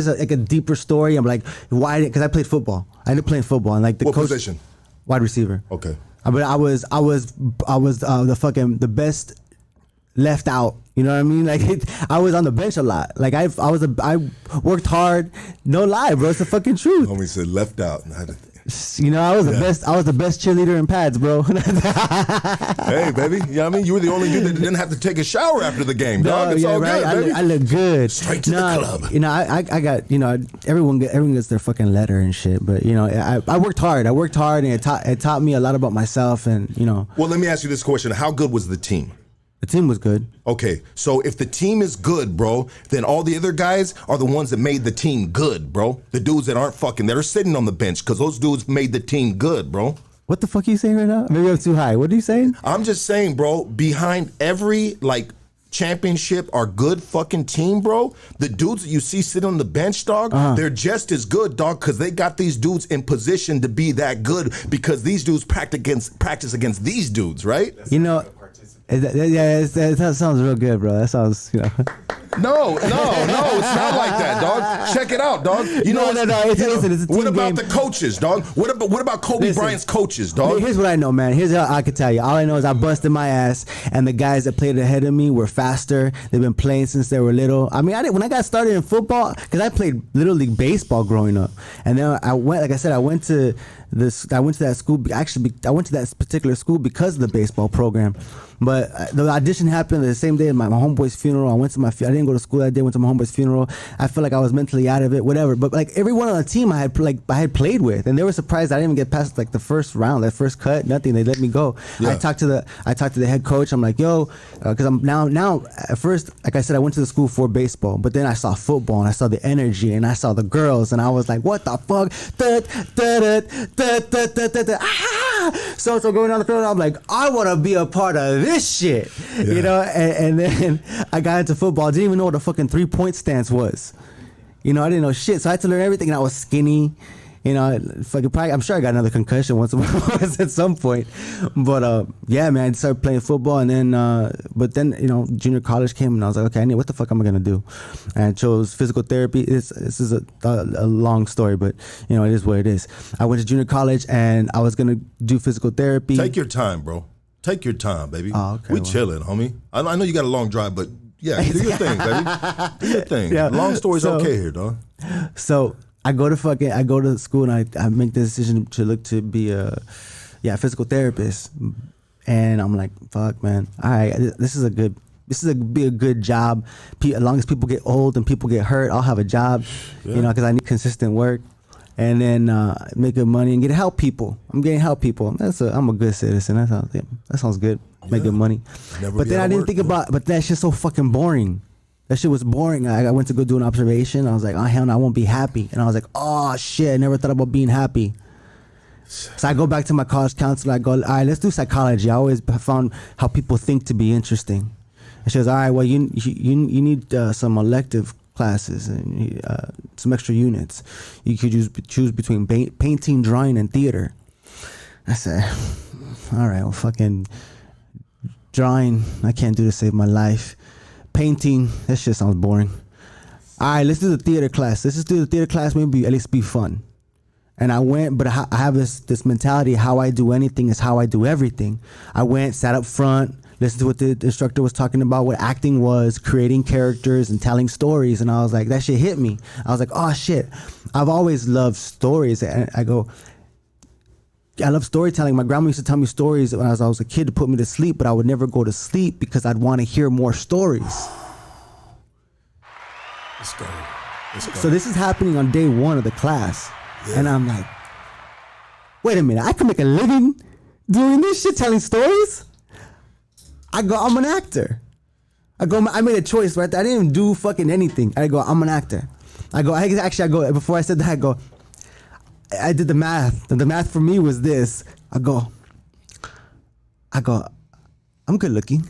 a deeper story. I'm like, why? Because I played football. I ended up playing football, and like the what coach, position? Wide receiver. Okay. But I was the best left out. You know what I mean? Like I was on the bench a lot. Like I worked hard. No lie, bro. It's the fucking truth. Homie said left out. You know, I was the best. I was the best cheerleader in pads, bro. Hey, baby. You know what I mean? You were the only dude that didn't have to take a shower after the game, dog. It's all right? good, baby. I look good. Straight to the club. You know, I got, you know, everyone gets their fucking letter and shit. But you know, I worked hard. And it taught me a lot about myself. And you know. Well, let me ask you this question: how good was the team? The team was good. Okay, so if the team is good, bro, then all the other guys are the ones that made the team good, bro. The dudes that aren't that are sitting on the bench, because those dudes made the team good, bro. What the fuck are you saying right now? Maybe I'm too high. What are you saying? I'm just saying, bro, behind every, championship or good fucking team, bro, the dudes that you see sitting on the bench, dog, they're just as good, dog, because they got these dudes in position to be that good because these dudes practice against these dudes, right? You know, that sounds real good, bro. That sounds, you know. No, it's not like that, dog. Check it out, dog. You know, no. It's a team what about game. the coaches, dog? What about Kobe Bryant's coaches, dog? Here's what I know, man. Here's how I can tell you. All I know is I busted my ass, and the guys that played ahead of me were faster. They've been playing since they were little. I mean, when I got started in football, because I played Little League baseball growing up, and then I went to that school. Actually, I went to that particular school because of the baseball program. But the audition happened the same day at my homeboy's funeral. I didn't go to school that day. Went to my homeboy's funeral. I felt like I was mentally out of it, whatever. But like everyone on the team, I had played with, and they were surprised I didn't even get past like the first round, that first cut, nothing. They let me go. Yeah. I talked to the head coach. I'm like, yo, because I'm now at first, like I said, I went to the school for baseball, but then I saw football and I saw the energy and I saw the girls and I was like, what the fuck? So going on the field, I'm like, I want to be a part of this shit, you know. And then I got into football. I didn't even know what a fucking 3-point stance was. You know, I didn't know shit. So I had to learn everything. And I was skinny. You know, I'm sure I got another concussion once at some point. But yeah, man, I started playing football, and then but then you know, junior college came, and I was like, okay, what the fuck am I gonna do? And I chose physical therapy. This is a long story, but you know, it is what it is. I went to junior college, and I was gonna do physical therapy. Take your time, bro. Take your time, baby. Oh, okay, we chilling, homie. I know you got a long drive, but yeah, do your thing, baby. Do your thing. Yeah. Long story's okay here, dog. So I go to school and I make the decision to be a physical therapist, and I'm like, fuck, man. All right, this is be a good job. As long as people get old and people get hurt, I'll have a job, you know, because I need consistent work, and then make good money and help people. I'm getting help people. I'm a good citizen. That sounds good. Make good money. But then I didn't think about. But that shit's so fucking boring. That shit was boring. I went to go do an observation. I was like, oh, hell no, I won't be happy. And I was like, oh, shit, I never thought about being happy. So I go back to my college counselor. I go, all right, let's do psychology. I always found how people think to be interesting. And she goes, all right, well, you need some elective classes and some extra units. You could choose between painting, drawing, and theater. I said, all right, well, fucking drawing, I can't do to save my life. Painting, that shit sounds boring. All right, let's do the theater class. Let's just do the theater class, maybe at least be fun. And I went, but I have this mentality, how I do anything is how I do everything. I went, sat up front, listened to what the instructor was talking about, what acting was, creating characters and telling stories. And I was like, that shit hit me. I was like, oh shit, I've always loved stories. And I love storytelling. My grandma used to tell me stories when I was a kid to put me to sleep, but I would never go to sleep because I'd want to hear more stories. Let's go. So this is happening on day one of the class. Yeah. And I'm like, wait a minute, I can make a living doing this shit, telling stories? I go, I'm an actor. I made a choice right there. I didn't even do fucking anything. I go, I'm an actor. Before I said that, I did the math. And the math for me was this. I go, I go, I'm good looking.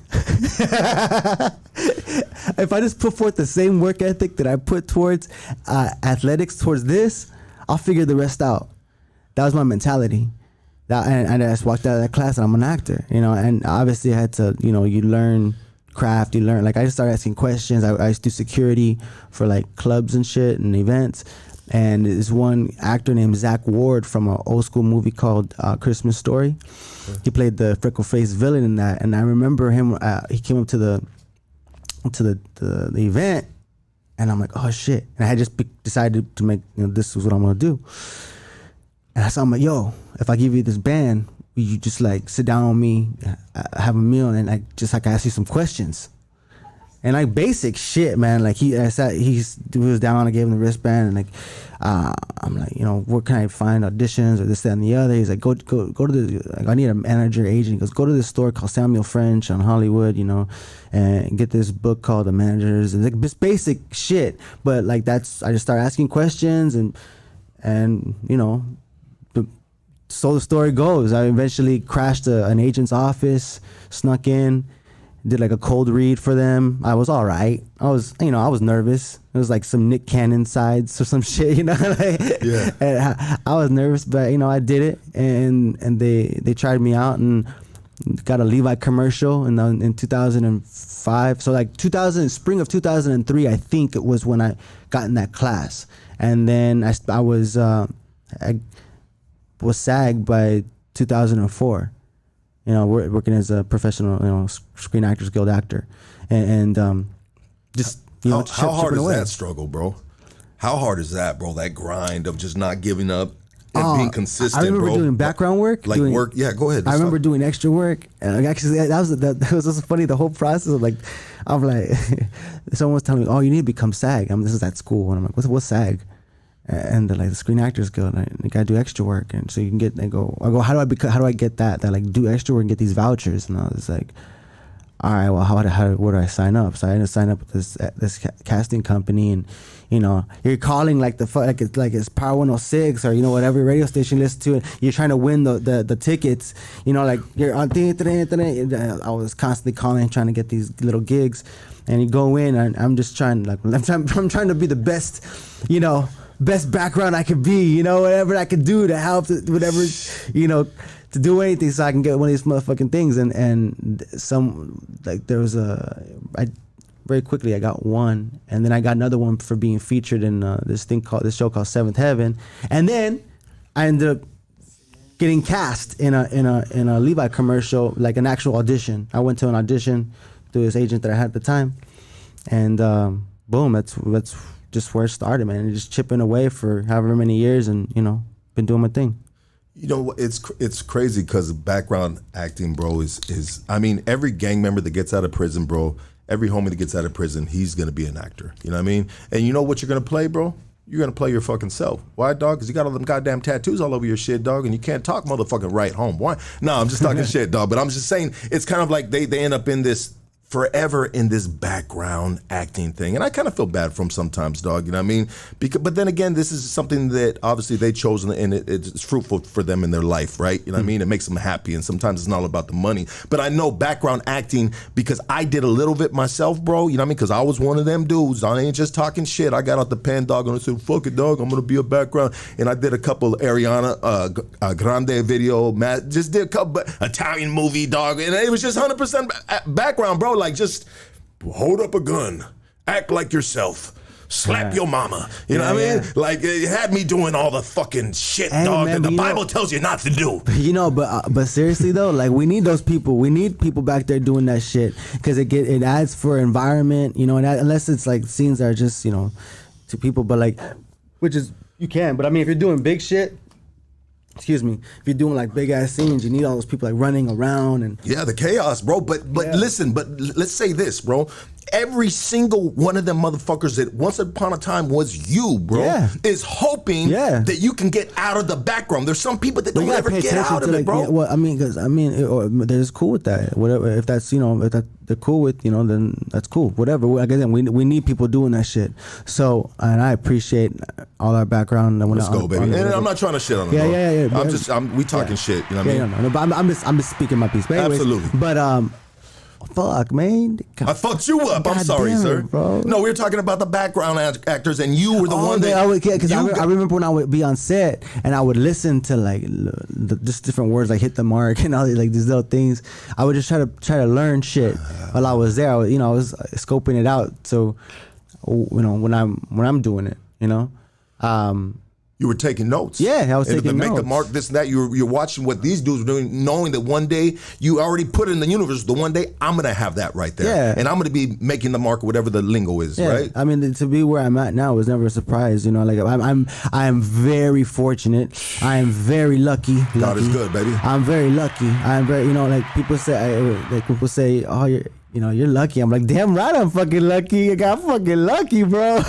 If I just put forth the same work ethic that I put towards athletics, towards this, I'll figure the rest out. That was my mentality. And I just walked out of that class and I'm an actor, you know, and obviously I had to, you know, you learn craft, you learn, like I just started asking questions. I used to do security for like clubs and shit and events. And there's one actor named Zach Ward from an old school movie called Christmas Story. He played the freckle-faced villain in that. And I remember him, he came up to the event and I'm like, oh shit. And I had just decided to make, you know, this is what I'm gonna do. And I saw him like, yo, if I give you this band, will you just like sit down with me, have a meal, and like just like ask you some questions, and like basic shit, man. Like he was down, I gave him the wristband, and like I'm like, you know, where can I find auditions or this, that, and the other? He's like, go to the, like, I need a manager, agent. He goes, go to this store called Samuel French on Hollywood, you know, and get this book called The Managers, and like just basic shit. But like I just started asking questions, and you know. So the story goes, I eventually crashed an agent's office, snuck in, did like a cold read for them. I was all right. I was nervous. It was like some Nick Cannon sides or some shit, you know. Yeah. And I was nervous, but you know, I did it, and they tried me out and got a Levi commercial in 2005. So like spring of 2003, I think it was when I got in that class, and then I was SAG by 2004, you know, working as a professional, you know, Screen Actors Guild actor, and just, you know, how hard is that struggle, bro? How hard is that, bro? That grind of just not giving up and being consistent, I remember doing background work, work. Yeah, go ahead. I remember doing extra work, and actually that was just funny. The whole process of like, I'm like, someone was telling me, oh, you need to become SAG. This is at school, and I'm like, what's SAG? And they're like, the Screen Actors Guild, and you gotta do extra work, and so you can get. I go, how do I get that? They're like, do extra work and get these vouchers, and I was like, all right, well, where do I sign up? So I had to sign up with this casting company, and you know, you're calling like it's Power 106 or you know whatever radio station you listen to, and you're trying to win the tickets. You know, like you're on. I was constantly calling, trying to get these little gigs, and you go in, and I'm just trying, I'm trying to be the best, you know. Best background I could be, you know, whatever I could do to help, whatever, you know, to do anything so I can get one of these motherfucking things. And some, like, there was very quickly I got one, and then I got another one for being featured in this show called Seventh Heaven, and then I ended up getting cast in a Levi commercial, like an actual audition. I went to an audition through this agent that I had at the time, and boom, that's just where it started, man. And just chipping away for however many years, and you know, been doing my thing. You know, it's crazy because background acting, bro, is I mean, every gang member that gets out of prison, bro, every homie that gets out of prison, he's gonna be an actor. You know what I mean? And you know what you're gonna play, bro? You're gonna play your fucking self. Why, dog? Because you got all them goddamn tattoos all over your shit, dog, and you can't talk motherfucking right home. Why? No, I'm just talking shit, dog. But I'm just saying, it's kind of like they end up in this forever in this background acting thing. And I kind of feel bad for them sometimes, dog, you know what I mean? But then again, this is something that obviously they chose, and it's fruitful for them in their life, right? You know what I mean? It makes them happy, and sometimes it's not all about the money. But I know background acting, because I did a little bit myself, bro, you know what I mean? Because I was one of them dudes. I ain't just talking shit. I got out the pen, dog, and I said, fuck it, dog, I'm gonna be a background. And I did a couple Ariana Grande video, just did a couple Italian movie, dog, and it was just 100% background, bro. Like, just hold up a gun, act like yourself, slap your mama. You know what I mean? Like, it had me doing all the fucking shit, dog, man, that the Bible tells you not to do. You know, but seriously though, like, we need those people. We need people back there doing that shit, because it adds for environment. You know, and unless it's like scenes that are just, you know, to people, but like, which is, you can. But I mean, if you're doing big shit. Excuse me. If you're doing like big ass scenes, you need all those people like running around and the chaos, bro. But listen, but let's say this, bro. every single one of them motherfuckers that once upon a time was you, bro, is hoping that you can get out of the background. There's some people that don't ever get out of it, bro. Yeah, well, I mean, they're just cool with that. Whatever, if that's, if that they're cool with, then that's cool. Whatever. Like I said, we need people doing that shit. So, and I appreciate all our background. Let's go, baby. And I'm not trying to shit on them. Yeah. We talking shit. You know what I mean? No, but I'm just speaking my piece. But anyways, absolutely. But fuck, man. I fucked you up. I'm sorry, sir. Bro. No, we were talking about the background actors, and you were the one that. I remember when I would be on set and I would listen to like just different words like hit the mark and all these little things. I would just try to learn shit while I was there. I was scoping it out. So, when I'm doing it, You were taking notes. Yeah, I was taking notes. To make the mark, this and that. You're watching what these dudes were doing, knowing that one day you already put it in the universe. The one day I'm gonna have that right there, and I'm gonna be making the mark, whatever the lingo is, right? I mean, to be where I'm at now was never a surprise. Like I'm very fortunate. I am very lucky. God is good, baby. I'm very lucky. I'm very, like people say, oh, you're lucky. I'm like, damn right, I'm fucking lucky. I got fucking lucky, bro.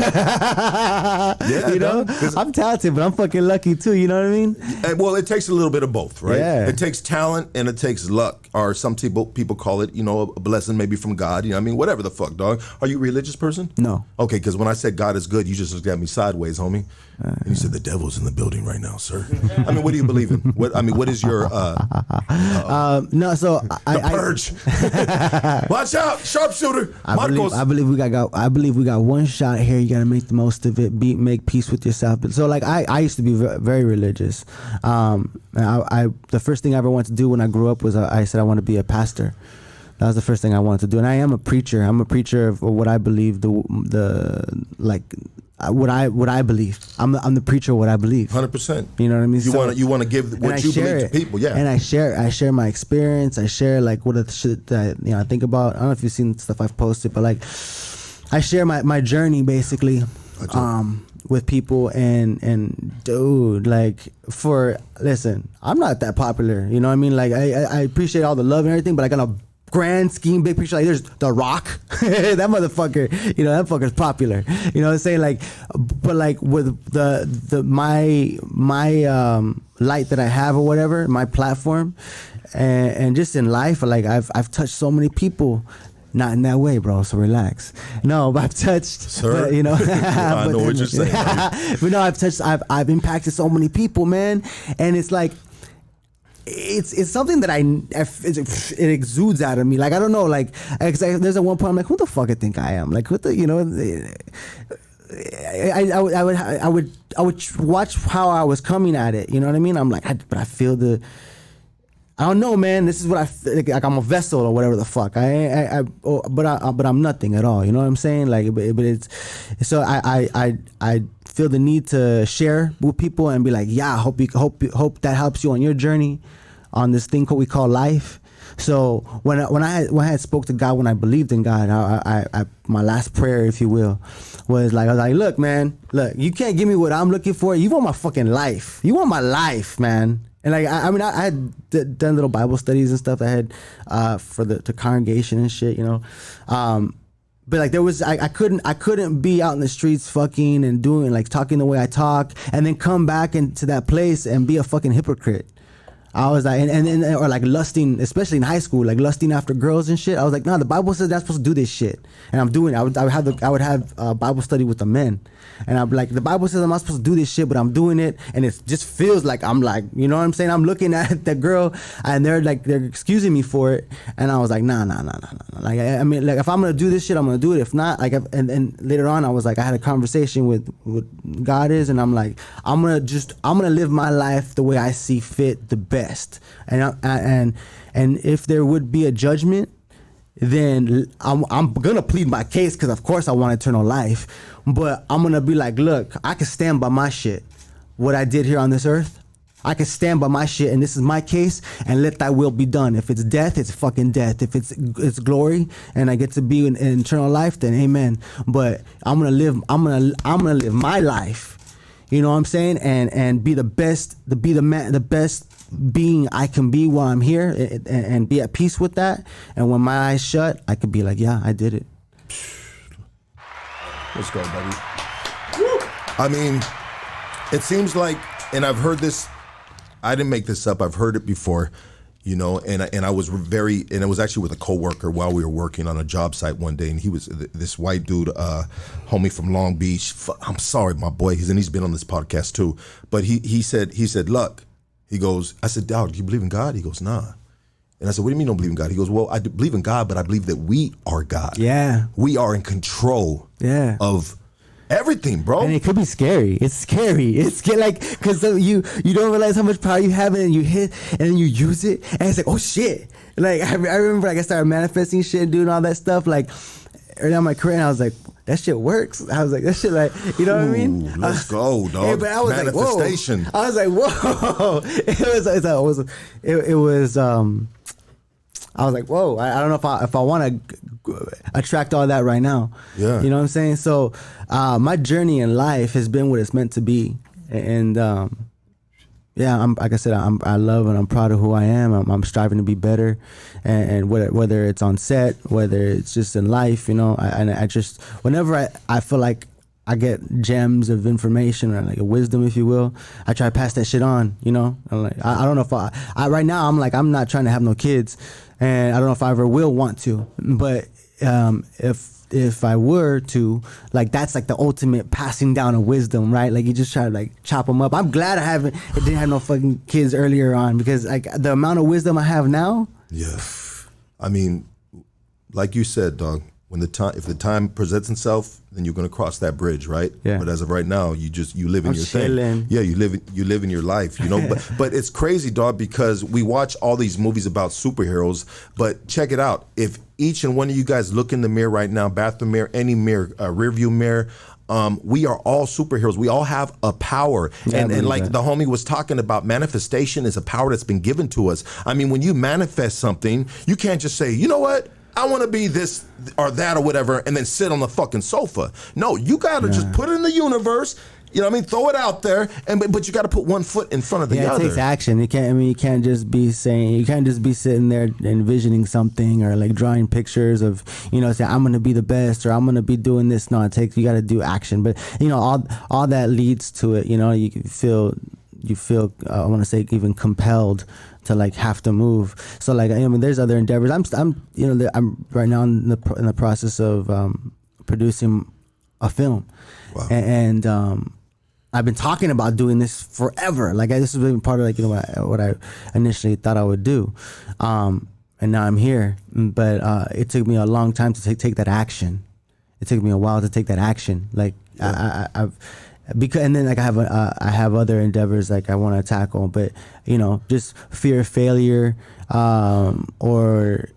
I'm talented, but I'm fucking lucky too. You know what I mean? Well, it takes a little bit of both, right? Yeah. It takes talent and it takes luck, or some people call it, a blessing maybe from God. You know what I mean? Whatever the fuck, dog. Are you a religious person? No. Okay, because when I said God is good, you just looked at me sideways, homie. And you said the devil's in the building right now, sir. I mean, what do you believe in? What is your no? So the Purge. Watch out, sharpshooter. I believe we got one shot here. You gotta make the most of it. Make peace with yourself. But so like I used to be very religious. The first thing I ever wanted to do when I grew up was I said I want to be a pastor. That was the first thing I wanted to do, and I am a preacher. I'm a preacher of what I believe. What I believe. I'm the preacher of what I believe. 100%. You know what I mean? You want to give what you believe to people, yeah. And I share my experience. I share like what the shit that I think about. I don't know if you've seen stuff I've posted, but like I share my journey basically with people and dude, like listen, I'm not that popular. You know what I mean? Like I appreciate all the love and everything, but like on a grand scheme, big picture, like there's The Rock, that motherfucker, that fucker's popular. You know what I'm saying? Like, but like with my light that I have or whatever, my platform, and just in life, like I've touched so many people. Not in that way, bro. So relax. No, but I've touched, sir. But, I know what you're saying. But no, I've impacted so many people, man, and it's like. It's something that it exudes out of me. Like I don't know. Like there's at one point I'm like, who the fuck I think I am? Like what the I would watch how I was coming at it. You know what I mean? I'm like, but I feel I don't know, man. This is what I feel like. I'm a vessel or whatever the fuck. But I'm nothing at all. You know what I'm saying? Like, but it's so I feel the need to share with people and be like, yeah, hope that helps you on your journey on this thing we call life. So when I had spoke to God, when I believed in God, I my last prayer, if you will, was like, I was like, look, man, you can't give me what I'm looking for. You want my fucking life. You want my life, man. And like I mean, I had done little Bible studies and stuff I had for the congregation and shit, But like there was, I couldn't be out in the streets fucking and doing like talking the way I talk and then come back into that place and be a fucking hypocrite. I was like, and or like lusting, especially in high school, like lusting after girls and shit. I was like, no, the Bible says I'm supposed to do this shit, and I'm doing it. I would have Bible study with the men, and I'm like, the Bible says I'm not supposed to do this shit, but I'm doing it, and it just feels like I'm like, you know what I'm saying? I'm looking at the girl, and they're excusing me for it, and I was like, nah. Like I mean, like if I'm gonna do this shit, I'm gonna do it. If not, like, and later on, I was like, I had a conversation with what God is, and I'm like, I'm gonna live my life the way I see fit, the best. And if there would be a judgment, then I'm gonna plead my case because of course I want eternal life, but I'm gonna be like, look, I can stand by my shit, what I did here on this earth. I can stand by my shit, and this is my case, and let thy will be done. If it's death, it's fucking death. If it's glory, and I get to be in eternal life, then amen. But I'm gonna live my life. You know what I'm saying? And be the best, the best being I can be while I'm here, and be at peace with that. And when my eyes shut, I could be like, yeah, I did it. Let's go, buddy. I mean, it seems like, and I've heard this, I didn't make this up, I've heard it before, you know, and I was and it was actually with a coworker while we were working on a job site one day, and he was this white dude, homie from Long Beach. I'm sorry, my boy, he's been on this podcast too, but he said, look, he goes, I said, dog, do you believe in God? He goes, nah. And I said, what do you mean you don't believe in God? He goes, well, I believe in God, but I believe that we are God. Yeah. We are in control of everything, bro. And it could be scary. It's scary. It's scary, like, because you don't realize how much power you have, and you hit, and then you use it, and it's like, oh, shit. Like, I remember, like, I started manifesting shit and doing all that stuff, like, early on my career, and I was like, that shit works. I was like, that shit, like, you know what I mean? Let's go, dog. Yeah, but I was manifestation. Like, whoa. I was like, whoa. I was like, whoa, I don't know if I want to attract all that right now. Yeah. You know what I'm saying? So my journey in life has been what it's meant to be. And yeah, I'm, like I said, I love and I'm proud of who I am. I'm striving to be better. And whether it's on set, whether it's just in life, you know, I just, whenever I feel like I get gems of information or like a wisdom, if you will, I try to pass that shit on, you know? I'm like, I don't know if I right now, I'm not trying to have no kids, and I don't know if I ever will want to, but if I were to, like, that's like the ultimate passing down of wisdom, right? Like, you just try to like chop them up. I'm glad I didn't have no fucking kids earlier on, because like the amount of wisdom I have now. Yeah. I mean, like you said, dog, if the time presents itself, then you're gonna cross that bridge, right? Yeah. But as of right now, you live in your chilling. thing. Yeah, you live in your life, you know. but it's crazy, dog, because we watch all these movies about superheroes. But check it out. If each and one of you guys look in the mirror right now, bathroom mirror, any mirror, rear view mirror, we are all superheroes. We all have a power. Yeah, and like the homie was talking about, manifestation is a power that's been given to us. I mean, when you manifest something, you can't just say, you know what? I want to be this or that or whatever, and then sit on the fucking sofa. No, you got to just put it in the universe. You know what I mean? Throw it out there, but you got to put one foot in front of the other. Yeah, it takes action. You can't just be sitting there envisioning something or like drawing pictures of, you know, saying I'm gonna be the best or I'm gonna be doing this. No, you got to do action. But you know, all that leads to it. You know, you feel I want to say even compelled to like have to move. So like, I mean, there's other endeavors. I'm right now in the process of producing a film. Wow. And I've been talking about doing this forever. Like, this has been part of, like, you know, what I initially thought I would do, and now I'm here. But it took me a long time to take that action. It took me a while to take that action. Like, and then like I have other endeavors like I want to tackle, but you know, just fear of failure, or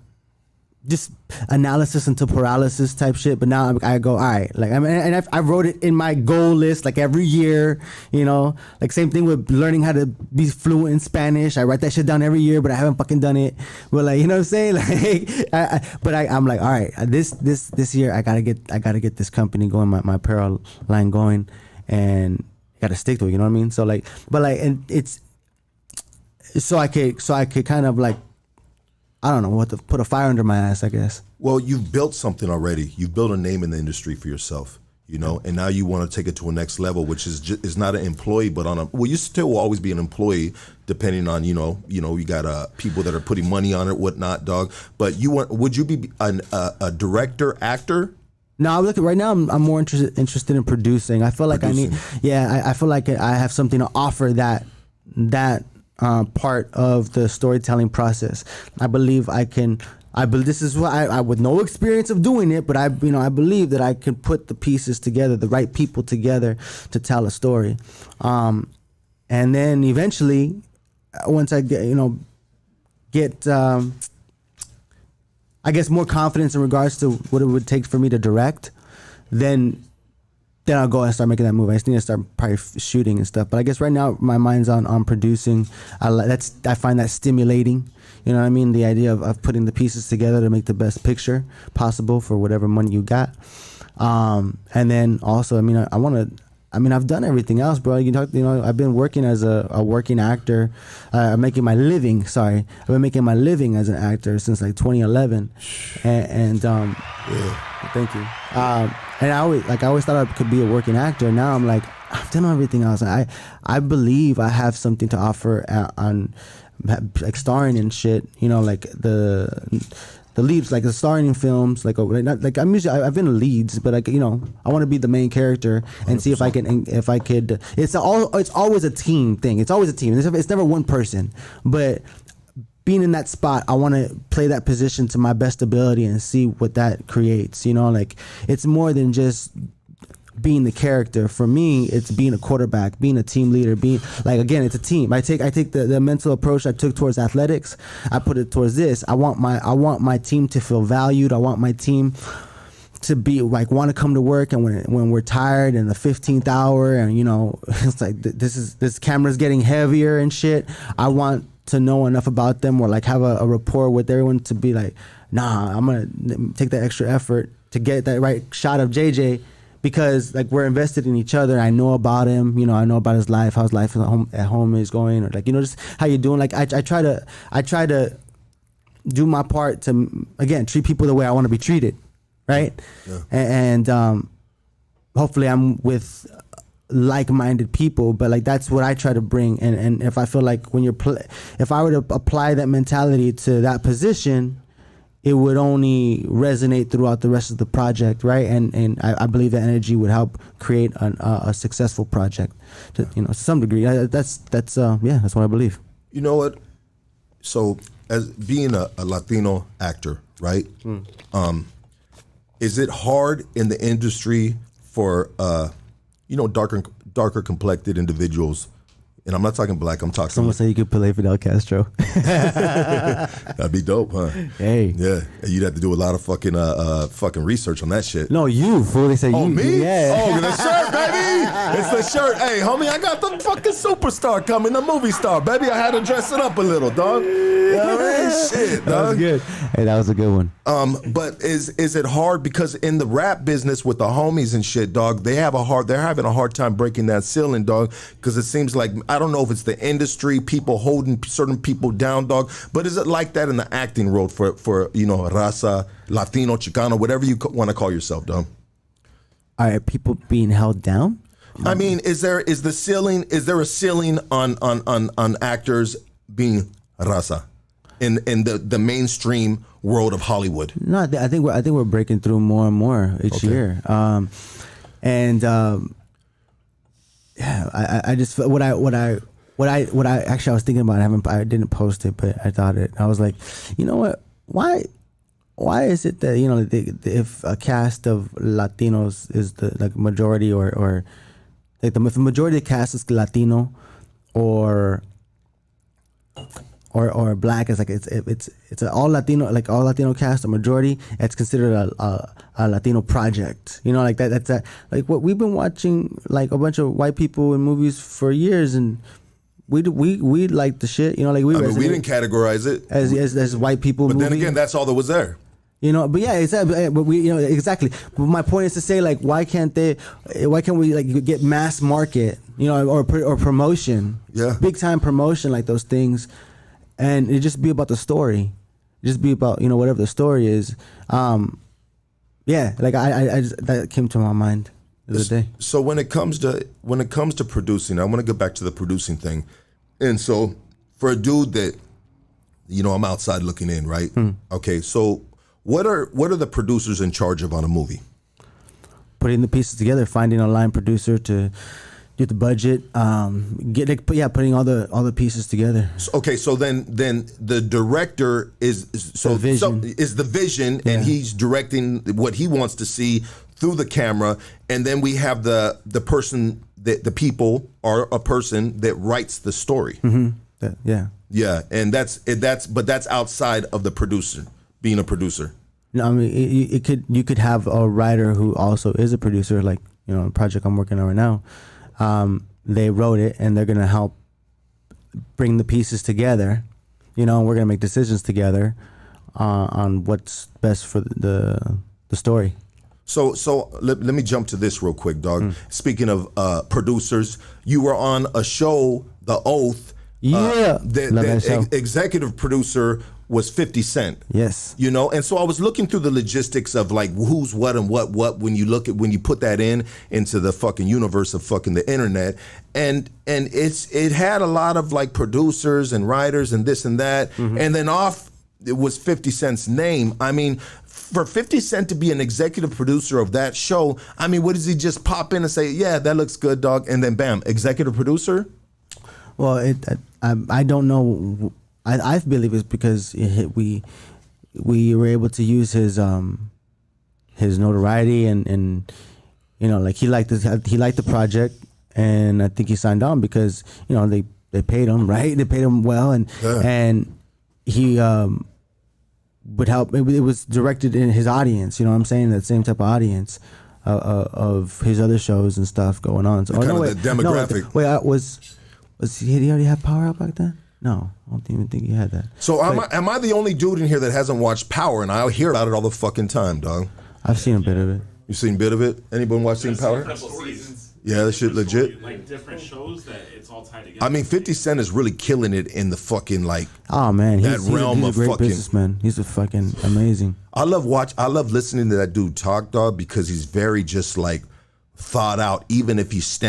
just analysis into paralysis type shit. But now I go, all right, like, I mean, and I wrote it in my goal list like every year, you know, like same thing with learning how to be fluent in Spanish. I write that shit down every year, but I haven't fucking done it. But like, you know what I'm saying? Like, I'm like, all right, this year I gotta get this company going, my apparel line going, and gotta stick to it. You know what I mean? So like, but like, and it's so I could kind of like, I don't know, put a fire under my ass, I guess. Well, you've built something already. You've built a name in the industry for yourself, you know, and now you want to take it to a next level, which is not an employee, but you still will always be an employee, depending on, you got people that are putting money on it, whatnot, dog. But would you be a director, actor? No, right now I'm more interested in producing. I feel like I feel like I have something to offer that part of the storytelling process. I believe this is what I with no experience of doing it, but I believe that I can put the pieces together, the right people together to tell a story. And then eventually, once I get I guess more confidence in regards to what it would take for me to direct, then I'll go and start making that move. I just need to start probably shooting and stuff. But I guess right now my mind's on producing. I find that stimulating. You know what I mean? The idea of putting the pieces together to make the best picture possible for whatever money you got. And then also, I mean, I mean, I've done everything else, bro. I've been working as a working actor. I'm making my living. Sorry, I've been making my living as an actor since like 2011, and thank you. And I always thought I could be a working actor. Now I'm like, I've done everything else. I believe I have something to offer on like starring and shit. Like the leads, like the starring in films, I've been in leads, but I want to be the main character and 100%. See if I could. It's always a team thing. It's always a team. It's never one person. But being in that spot, I want to play that position to my best ability and see what that creates. It's more than just being the character. For me, it's being a quarterback, being a team leader, again, it's a team. I take the mental approach I took towards athletics, I put it towards this. I want my team to feel valued. I want my team to be like want to come to work, and when we're tired in the 15th hour, and it's like this camera's getting heavier and shit, I want to know enough about them, or like have a rapport with everyone to be like, nah, I'm gonna take that extra effort to get that right shot of JJ, because like we're invested in each other. I know about him, I know about his life, how his life at home is going, or like just how you doing. Like I try to do my part to, again, treat people the way I want to be treated, right? Yeah. And hopefully I'm with like-minded people, but like that's what I try to bring. And if I feel like if I were to apply that mentality to that position, it would only resonate throughout the rest of the project, right? And I believe that energy would help create a successful project, to some degree. That's what I believe. You know what? So, as being a Latino actor, right? Is it hard in the industry for darker complected individuals? And I'm not talking black, I'm talking... Someone said you could play Fidel Castro. That'd be dope, huh? Hey. Yeah. You'd have to do a lot of fucking research on that shit. No, you, fool. They say you. Oh, me? Yeah. Oh, the shirt, baby! It's the shirt. Hey, homie, I got the fucking superstar coming, the movie star. Baby, I had to dress it up a little, dog. You know what I mean? Shit, dog. That was good. Hey, that was a good one. But is it hard? Because in the rap business with the homies and shit, dog, they're having a hard time breaking that ceiling, dog, because it seems like, I don't know if it's the industry, people holding certain people down, dog, but is it like that in the acting world for raza, Latino, Chicano, whatever you want to call yourself, dog? Are people being held down? I mean, is there a ceiling on actors being raza in the mainstream world of Hollywood? No, I think we're breaking through more and more each year. Yeah, I just what I actually I was thinking about. I didn't post it, but I thought it. I was like, you know what? Why is it that if a cast of Latinos is the like majority, or like if the majority of the cast is Latino, or black, is like it's an all Latino cast, a majority, it's considered a Latino project. Like that. That's like what we've been watching, like a bunch of white people in movies for years, and we like the shit. Like we didn't categorize it as white people. But movie. Then again, that's all that was there. But yeah, exactly. But we, exactly. But my point is to say, like, why can't we like get mass market, or promotion, big time promotion, like those things. And it just be about the story, just be about whatever the story is. Like I just, that came to my mind the other day. So when it comes to producing, I want to get back to the producing thing. And so for a dude that I'm outside looking in, right? Okay, so what are the producers in charge of on a movie? Putting the pieces together, finding a line producer to get the budget, putting all the pieces together. Okay, so then the director is the vision, and he's directing what he wants to see through the camera, and then we have the person that the people are a person that writes the story. And that's outside of the producer being a producer. No, I mean you could have a writer who also is a producer, like a project I'm working on right now. They wrote it, and they're gonna help bring the pieces together. We're gonna make decisions together on what's best for the story. So let me jump to this real quick, dog. Speaking of producers, you were on a show, The Oath. Yeah. The executive producer was 50 Cent. Yes. You know, and so I was looking through the logistics of like who's what and what when you put that into the fucking universe of fucking the internet, and it had a lot of like producers and writers and this and that, and then it was 50 Cent's name. I mean, for 50 Cent to be an executive producer of that show, I mean, what does he just pop in and say, yeah, that looks good, dog, and then bam, executive producer? Well, I don't know. I believe it's because we were able to use his notoriety and you know, like he liked the project, and I think he signed on because, you know, they paid him, right? They paid him well, and he would help. It was directed in his audience, you know what I'm saying? That same type of audience of his other shows and stuff going on. So, the demographic. Did he already have Power Out back then? No, I don't even think he had that. So am I the only dude in here that hasn't watched Power? And I hear about it all the fucking time, dog. I've seen a bit of it. You seen a bit of it? Anyone watching Power? Yeah, that shit legit. Like different shows that it's all tied together. I mean, 50 Cent is really killing it in the fucking like. Oh man, he's a great businessman. He's a fucking amazing. I love listening to that dude talk, dog, because he's very just like thought out. Even if he's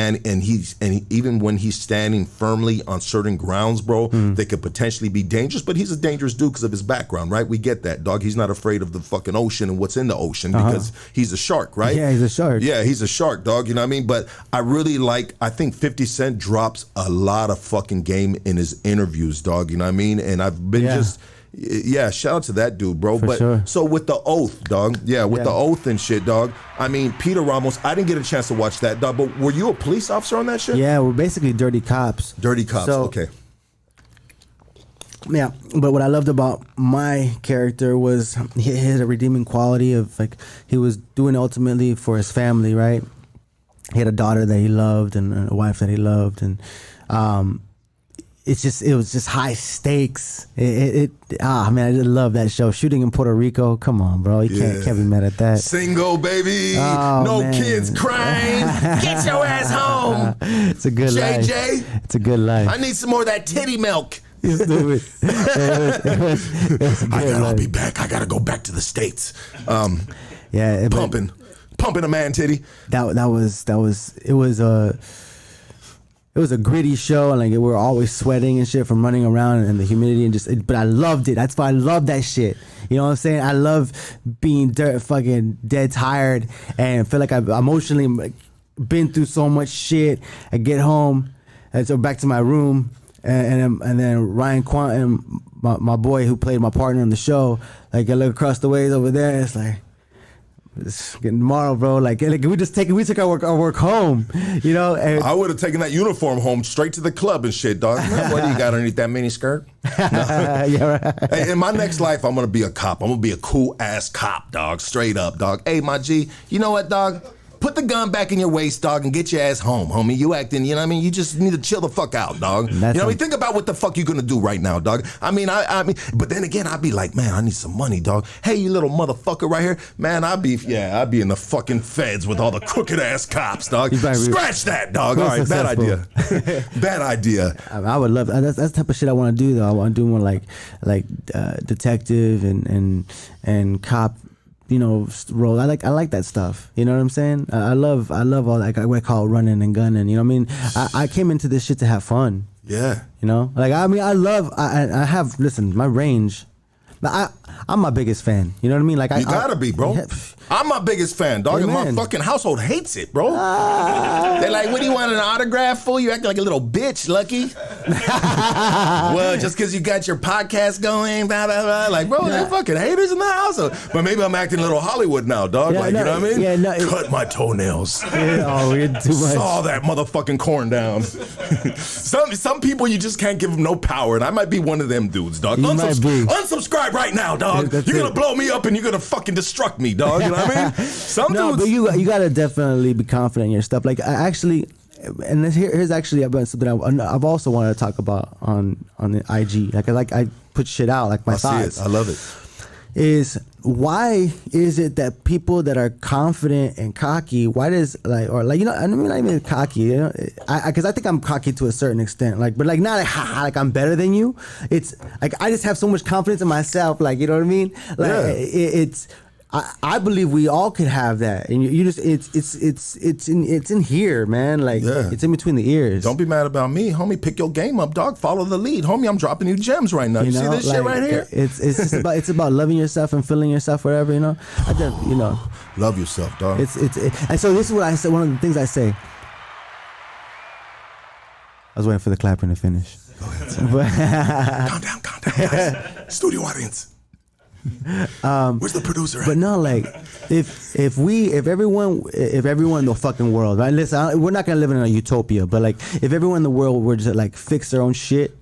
even when he's standing firmly on certain grounds, bro, they could potentially be dangerous. But he's a dangerous dude because of his background, right? We get that, dog. He's not afraid of the fucking ocean and what's in the ocean because he's a shark, right? Yeah, he's a shark. Yeah, he's a shark, dog. You know what I mean? But I think 50 Cent drops a lot of fucking game in his interviews, dog. You know what I mean? And I've been shout out to that dude, bro. So with The Oath, dog, The Oath and shit, dog. I mean, Peter Ramos, I didn't get a chance to watch that, dog, but were you a police officer on that shit? Yeah, we're basically dirty cops. Dirty cops, okay. Yeah, but what I loved about my character was he had a redeeming quality of like he was doing it ultimately for his family, right? He had a daughter that he loved and a wife that he loved, and it was just high stakes. Man, I just love that show. Shooting in Puerto Rico, come on, bro. You can't be mad at that. Single, baby. No kids crying. Get your ass home. It's a good life. JJ. It's a good life. I need some more of that titty milk. I'll be back. I gotta go back to the States. Pumping a man titty. It was a gritty show, and like we were always sweating and shit from running around and the humidity but I loved it. That's why I love that shit. You know what I'm saying? I love being fucking dead tired and feel like I've emotionally been through so much shit. I get home and so back to my room and then Ryan Quantum, my boy who played my partner on the show, like I look across the ways over there, it's like, it's getting tomorrow, bro. Like we took our work home, you know. And I would have taken that uniform home straight to the club and shit, dog. What do you got underneath that mini skirt? No. Yeah, right. Hey, in my next life, I'm gonna be a cop. I'm gonna be a cool ass cop, dog. Straight up, dog. Hey, my G, you know what, dog? Put the gun back in your waist, dog, and get your ass home, homie. You acting, you know what I mean? You just need to chill the fuck out, dog. You know what I mean? Think about what the fuck you're gonna do right now, dog. I mean, but then again, I'd be like, man, I need some money, dog. Hey, you little motherfucker right here. Man, I'd be in the fucking feds with all the crooked ass cops, dog. Scratch that, dog. All right, bad idea. Bad idea. I would love, that's the type of shit I want to do, though. I want to do more like detective and cop, you know, role. I like that stuff. You know what I'm saying? I love all that. What I call running and gunning. You know what I mean? I came into this shit to have fun. Yeah. You know, like I mean, I have. Listen, my range. I'm my biggest fan. You know what I mean? Like you gotta be, bro. I'm my biggest fan, dog. And my fucking household hates it, bro. They're like, "What do you want, an autograph for? You acting like a little bitch, Lucky." Well, just because you got your podcast going, blah blah blah. Like, bro, they're fucking haters in the household. But maybe I'm acting a little Hollywood now, dog. You know what I mean? Yeah, cut my toenails. Yeah, we're too much. Saw that motherfucking corn down. Some people you just can't give them no power, and I might be one of them dudes, dog. Unsubscribe right now, dog. You're gonna blow me up and you're gonna fucking destruct me, dog. You know what I mean? But you gotta definitely be confident in your stuff. Like I actually, and here's actually something I've also wanted to talk about on the IG. Like I put shit out, like my thoughts. See it. I love it. is why is it that people that are confident and cocky, why does like, or like, you know, I mean, not even cocky, you know, because I think I'm cocky to a certain extent, like, but like not like, like I'm better than you. It's like I just have so much confidence in myself, like, you know what I mean? Like it's. I believe we all could have that, and you just it's in here, man. Like it's in between the ears. Don't be mad about me, homie. Pick your game up, dog. Follow the lead, homie. I'm dropping you gems right now. You see this shit right here? It's just about loving yourself and feeling yourself, whatever. You know, I just love yourself, dog. And so this is what I said. One of the things I say. I was waiting for the clapping to finish. Go ahead. Calm down, guys. Studio audience. Where's the producer at? But no, like if everyone in the fucking world, right? Listen, we're not gonna live in a utopia, but like if everyone in the world were to like fix their own shit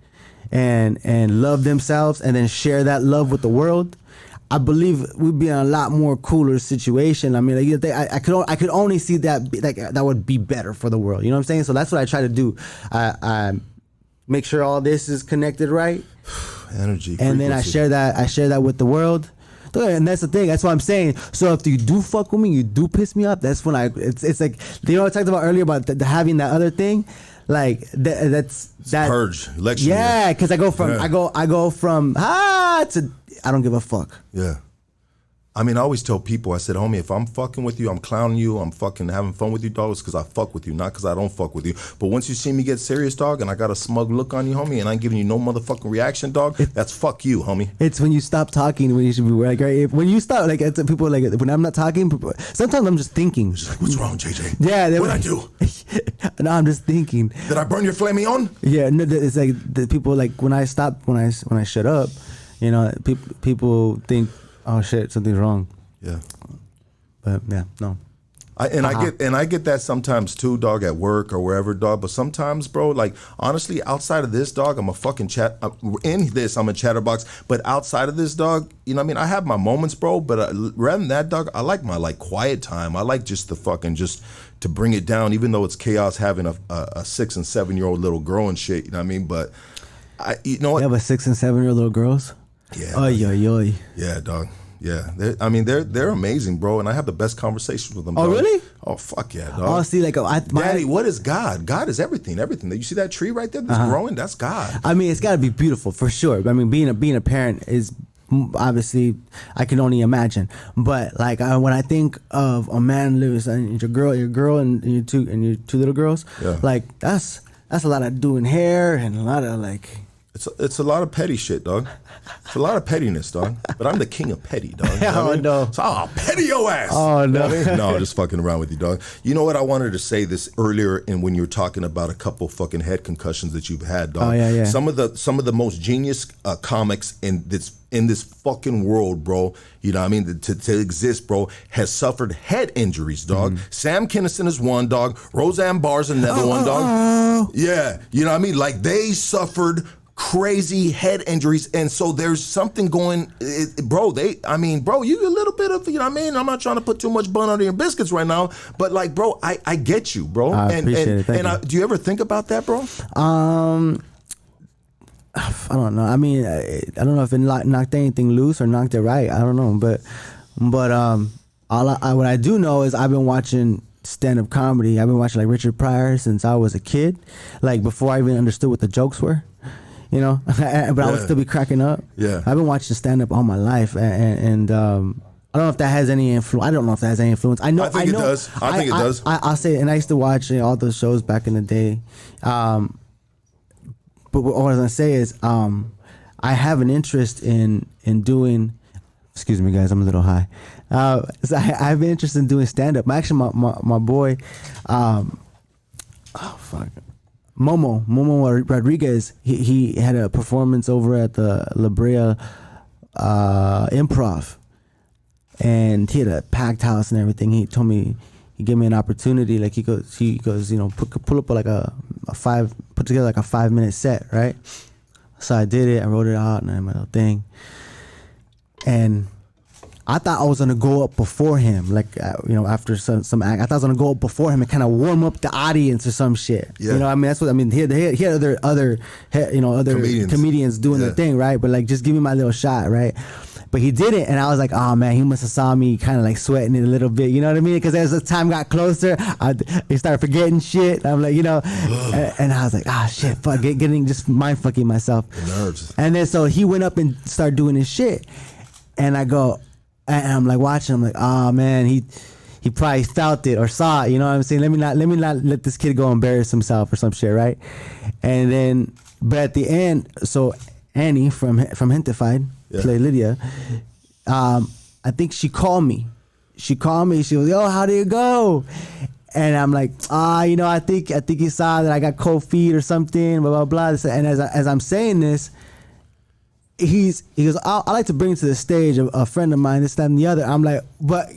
and love themselves and then share that love with the world, I believe we'd be in a lot more cooler situation. I mean, like, I could only see that like that would be better for the world. You know what I'm saying? So that's what I try to do. I make sure all this is connected right. Energy, and then I share that with the world, and that's the thing. That's what I'm saying. So if you do fuck with me, you do piss me up. That's when it's like, you know what I talked about earlier about having that other thing, like that's that purge election. Yeah, because I go from to I don't give a fuck. Yeah. I mean, I always tell people, I said, homie, if I'm fucking with you, I'm clowning you, I'm fucking having fun with you, dog, it's because I fuck with you, not because I don't fuck with you. But once you see me get serious, dog, and I got a smug look on you, homie, and I ain't giving you no motherfucking reaction, dog, that's fuck you, homie. It's when you stop talking when you should be like, right? When you stop, like, it's people like, when I'm not talking, sometimes I'm just thinking. Just like, what's wrong, JJ? Yeah. What'd I do? No, I'm just thinking. Did I burn your flaming on? Yeah, no, it's like the people, like, when I stop, when I shut up, you know, people think, oh shit, something's wrong. Yeah, but yeah, no. I get that sometimes too, dog, at work or wherever, dog. But sometimes, bro, like honestly, outside of this, dog, I'm a fucking I'm a chatterbox. But outside of this, dog, you know what I mean? I have my moments, bro. But rather than that, dog, I like my like quiet time. I like just to bring it down, even though it's chaos having a 6 and 7 year old little girl and shit. You know what I mean? But you know what? You have a 6 and 7 year old little girls? Yeah. Oy. Yeah, dog. Yeah, they're amazing, bro, and I have the best conversations with them. Oh, dog. Really? Oh, fuck yeah, dog. Oh, see, like, Daddy, what is God? God is everything. You see that tree right there that's growing? That's God. I mean, it's got to be beautiful for sure. I mean, being a parent is obviously, I can only imagine. But like when I think of a man lives and your girl, and your two little girls, like that's a lot of doing hair and a lot of like. It's a lot of petty shit, dog. It's a lot of pettiness, dog. But I'm the king of petty, dog. You know what I mean? No. So I'll petty your ass. Oh, no. You know what I mean? No, I'm just fucking around with you, dog. You know what? I wanted to say this earlier when you were talking about a couple fucking head concussions that you've had, dog. Oh, yeah. Some of the most genius comics in this fucking world, bro, you know what I mean, to exist, bro, has suffered head injuries, dog. Sam Kinison is one, dog. Roseanne Barr's another one, dog. Yeah, you know what I mean? Like, they suffered crazy head injuries, and so there's something going, bro, you a little bit of, you know what I mean? I'm not trying to put too much bun under your biscuits right now, but like, bro, I get you, bro. I appreciate it. Thank you. Do you ever think about that, bro? I don't know. I mean, I don't know if it knocked anything loose or knocked it right. I don't know, but what I do know is I've been watching stand-up comedy. I've been watching like Richard Pryor since I was a kid, like before I even understood what the jokes were. You know, but I would still be cracking up. Yeah, I've been watching stand-up all my life, and I don't know if that has any influence. I don't know if that has any influence. I think it does. I think it does. I'll say, and I used to watch all those shows back in the day. But what I was gonna say is, I have an interest in doing. Excuse me, guys, I'm a little high. So I have an interest in doing stand-up. Actually, my boy, Momo Rodriguez, he had a performance over at the La Brea Improv, and he had a packed house and everything. He told me, he gave me an opportunity. Like he goes, you know, pull up like put together like a 5-minute set, right? So I did it. I wrote it out and I had my little thing, and I thought I was gonna go up before him, like you know, after some act. I thought I was gonna go up before him and kind of warm up the audience or some shit. Yeah. You know, I mean, that's what I mean. He had other comedians doing their thing, right? But like, just give me my little shot, right? but he didn't, and I was like, oh man, he must have saw me kind of like sweating it a little bit, you know what I mean? Because as the time got closer, I started forgetting shit. I'm like, and I was like, shit, fuck, getting just mind fucking myself. Nerves. And then so he went up and started doing his shit, and I go, and I'm like watching, I'm like, oh man, he probably felt it or saw it, you know what I'm saying? Let me not let this kid go embarrass himself or some shit, right? And then, but at the end, so Annie from Gentefied, played Lydia. I think she called me. She was, yo, how did it go? And I'm like, I think he saw that I got cold feet or something, blah blah blah. And as I'm saying this, he goes, I like to bring to the stage a friend of mine, this, that, and the other. I'm like, but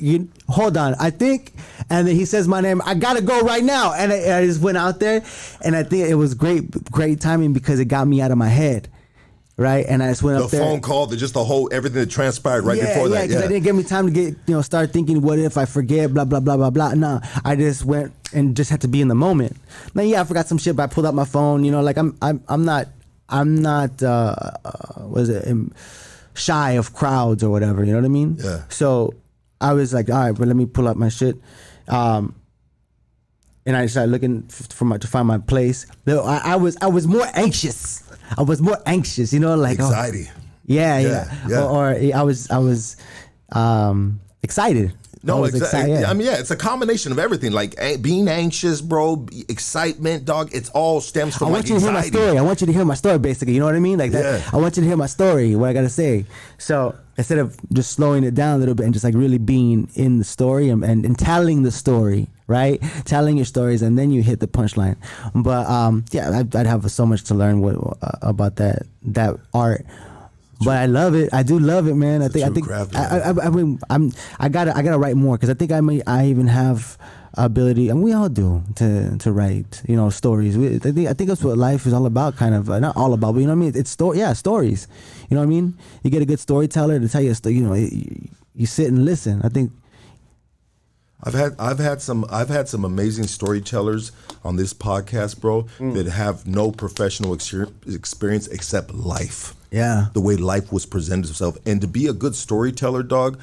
hold on, I think. And then he says my name. I gotta go right now. And I just went out there, and I think it was great timing because it got me out of my head, right? And I just went up there. The phone call, just the whole everything that transpired right before that. Because I didn't give me time to get start thinking, what if I forget, blah blah blah blah blah. No, I just went and just had to be in the moment. Now, I forgot some shit, but I pulled out my phone. Like I'm not shy of crowds or whatever, you know what I mean? Yeah. So I was like, all right, but let me pull up my shit. And I started looking to find my place. I was more anxious. Like anxiety. Yeah. Or I was excited. No, exactly. I mean, it's a combination of everything. Like being anxious, bro, excitement, dog. It's all stems from anxiety. I want you to hear my story, basically. You know what I mean? Like that. I want you to hear my story, what I gotta say. So instead of just slowing it down a little bit and just like really being in the story and telling the story, right? Telling your stories, and then you hit the punchline. But I'd have so much to learn about that art. But I love it. I do love it, man. I think I gotta write more because I think I even have ability, and we all do to write, stories. I think that's what life is all about, kind of. Not all about, but you know what I mean. It's stories. You know what I mean. You get a good storyteller to tell you a story. You sit and listen. I think. I've had some amazing storytellers on this podcast, bro, that have no professional experience except life. Yeah. The way life was presented itself. And to be a good storyteller, dog,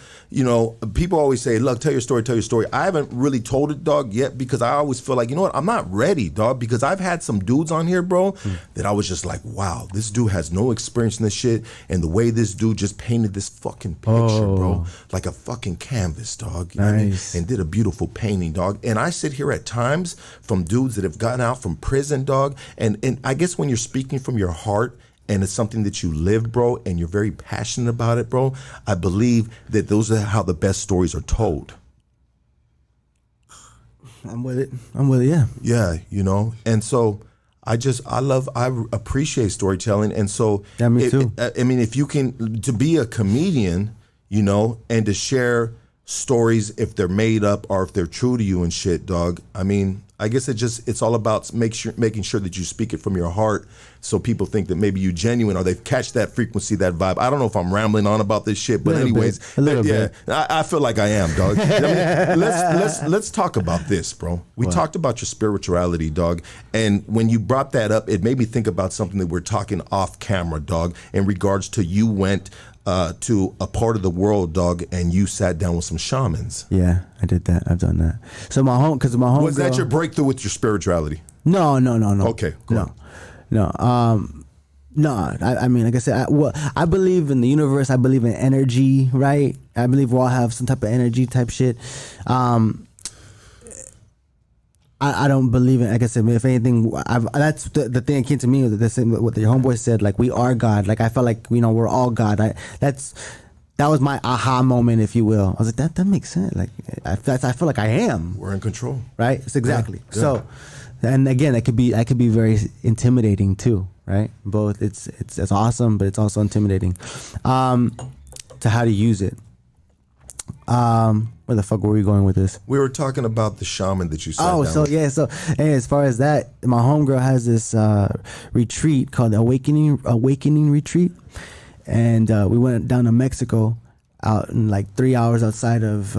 people always say, look, tell your story. I haven't really told it, dog, yet because I always feel like, you know what, I'm not ready, dog, because I've had some dudes on here, bro, that I was just like, wow, this dude has no experience in this shit. And the way this dude just painted this fucking picture, bro, like a fucking canvas, dog. You know what I mean? And did a beautiful painting, dog. And I sit here at times from dudes that have gotten out from prison, dog. And I guess when you're speaking from your heart, and it's something that you live, bro, and you're very passionate about it, bro, I believe that those are how the best stories are told. I'm with it, yeah. Yeah, and so I appreciate storytelling. And so, yeah, me too. I mean, if you can, to be a comedian, and to share stories, if they're made up or if they're true to you and shit, dog, I mean, I guess it's all about making sure that you speak it from your heart, so people think that maybe you genuine or they catch that frequency, that vibe. I don't know if I'm rambling on about this shit, but anyways, I feel like I am, dog. I mean, let's talk about this, bro. We talked about your spirituality, dog, and when you brought that up, it made me think about something that we're talking off camera, dog, in regards to you went to a part of the world, dog, and you sat down with some shamans. Yeah, I did that. I've done that. So my home was that your breakthrough with your spirituality? No. Okay, cool. No. I mean, like I said, I believe in the universe. I believe in energy, right? I believe we all have some type of energy type shit. I don't believe in, like I said, if anything, that's the thing that came to me with this, what your homeboy said, like, we are God. Like, I felt like, we're all God. That was my aha moment, if you will. I was like, that makes sense. Like, I feel like I am. We're in control. Right? It's exactly. Yeah. So, and again, that could be very intimidating too, right? Both, it's awesome, but it's also intimidating to how to use it. Where the fuck were we going with this? We were talking about the shaman that you sat down with. So hey, as far as that, my homegirl has this retreat called the Awakening Retreat, and we went down to Mexico, out in like 3 hours outside of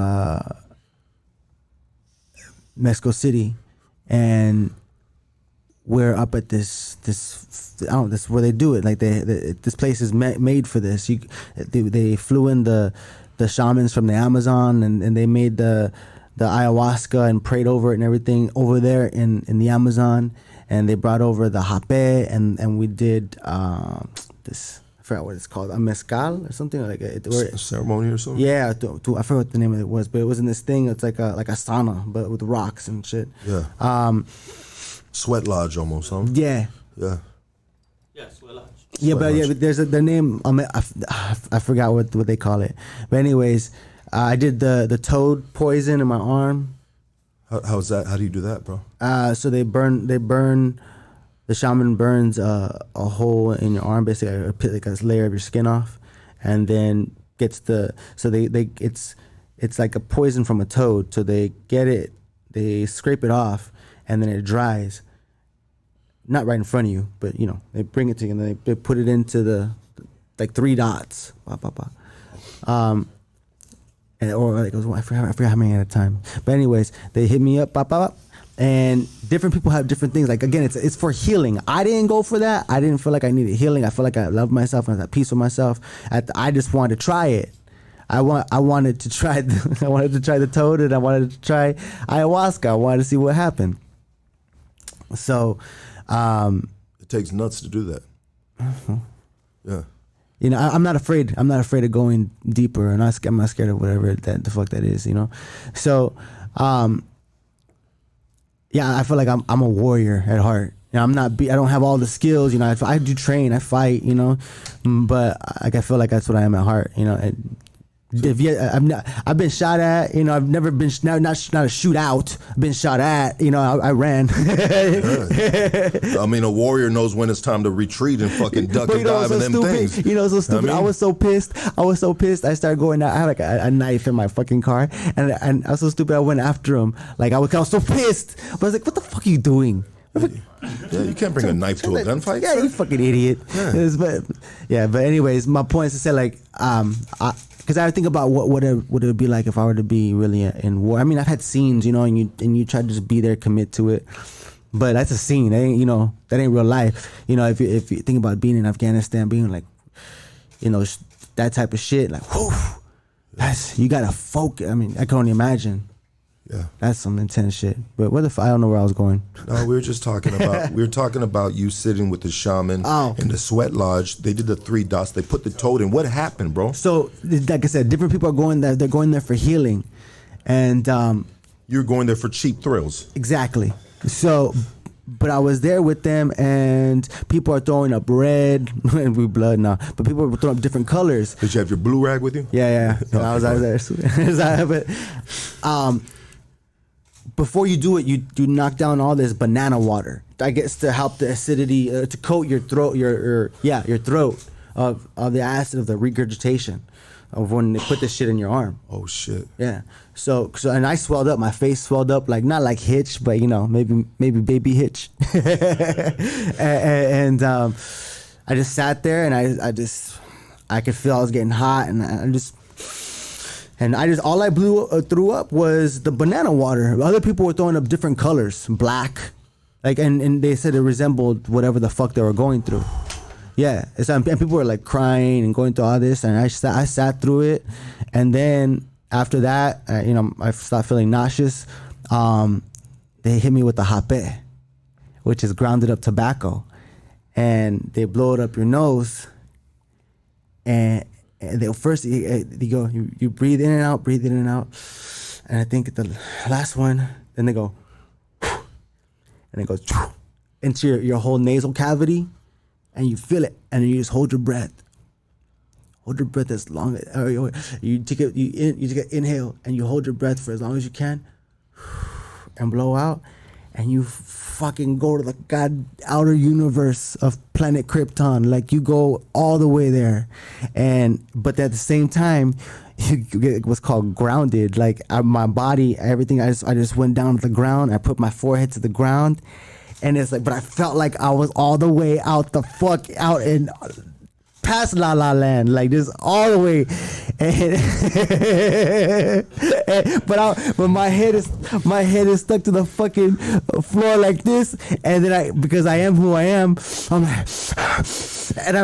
Mexico City, and we're up at this I don't know, this where they do it. Like this place is made for this. They flew in the shamans from the Amazon and they made the ayahuasca and prayed over it and everything over there in the Amazon, and they brought over the hape and we did this. I forgot what it's called, a mezcal or something like a ceremony or something. Yeah, I forgot what the name of it was, but it was in this thing. It's like a sauna, but with rocks and shit. Yeah. Sweat lodge almost, huh? Yeah. Yeah. Yeah, sweat lodge. Yeah, but there's their name. I forgot what they call it. But anyways, I did the toad poison in my arm. How's that? How do you do that, bro? So they burn. The shaman burns a hole in your arm, basically like a layer of your skin off, and then gets it's like a poison from a toad. So they get it, they scrape it off, and then it dries. Not right in front of you, but they bring it to you and they put it into the like 3 dots. Or like it was, I forgot how many at a time. But anyways, they hit me up, and different people have different things. Like again, it's for healing. I didn't go for that. I didn't feel like I needed healing. I feel like I loved myself and I was at peace with myself. I just wanted to try it. I wanted to try the toad, and I wanted to try ayahuasca. I wanted to see what happened. So it takes nuts to do that. Yeah. I'm not afraid. I'm not afraid of going deeper, and I'm not scared of whatever the fuck that is. So yeah, I feel like I'm a warrior at heart. I'm not. I don't have all the skills. I do train. I fight. But I feel like that's what I am at heart. I've been shot at. I've never been not a shootout. I've been shot at. I ran. I mean, a warrior knows when it's time to retreat and fucking duck and dive and them things. So stupid. I was so pissed. I started going out. I had like a knife in my fucking car, and I was so stupid. I went after him. Like I was so pissed. But I was like, "What the fuck are you doing?" Yeah, you can't bring a knife to a gunfight. Yeah, sir. you fucking idiot. But anyways, my point is to say like because I think about what would it would be like if I were to be really in war. I mean, I've had scenes, and you try to just be there, commit to it. But that's a scene. That ain't, that ain't real life. If you think about being in Afghanistan, being like, that type of shit, like, whew, you gotta focus. I mean, I can only imagine. Yeah, that's some intense shit. But I don't know where I was going. No, we were just talking about you sitting with the shaman in the sweat lodge. They did the 3 dots. They put the toad in. What happened, bro? So, like I said, different people are going there. They're going there for healing, and you're going there for cheap thrills. Exactly. So, but I was there with them, and people are throwing up red and we blood now. But people were throwing up different colors. Did you have your blue rag with you? Yeah. I was there. But before you do it, you knock down all this banana water. I guess to help the acidity to coat your throat, your throat of the acid of the regurgitation of when they put this shit in your arm. Oh shit. Yeah. So and I swelled up. My face swelled up, like not like Hitch, but maybe baby Hitch. and I just sat there and I could feel I was getting hot, and all I threw up was the banana water. Other people were throwing up different colors, black, like and they said it resembled whatever the fuck they were going through. Yeah, and people were like crying and going through all this, and I sat through it, and then after that, I stopped feeling nauseous. They hit me with the hape, which is grounded up tobacco, and they blow it up your nose, and they first you go, you breathe in and out, and I think the last one, then they go, and it goes into your whole nasal cavity. And you feel it, and you just hold your breath. Hold your breath as long as you take it. You take an inhale, and you hold your breath for as long as you can, and blow out, and you fucking go to the outer universe of planet Krypton. Like you go all the way there, but at the same time, you get what's called grounded. Like my body, everything. I just went down to the ground. I put my forehead to the ground. And it's like, but I felt like I was all the way out in past La La Land, like just all the way. but my head is stuck to the fucking floor like this, and then because I am who I am, I'm like, and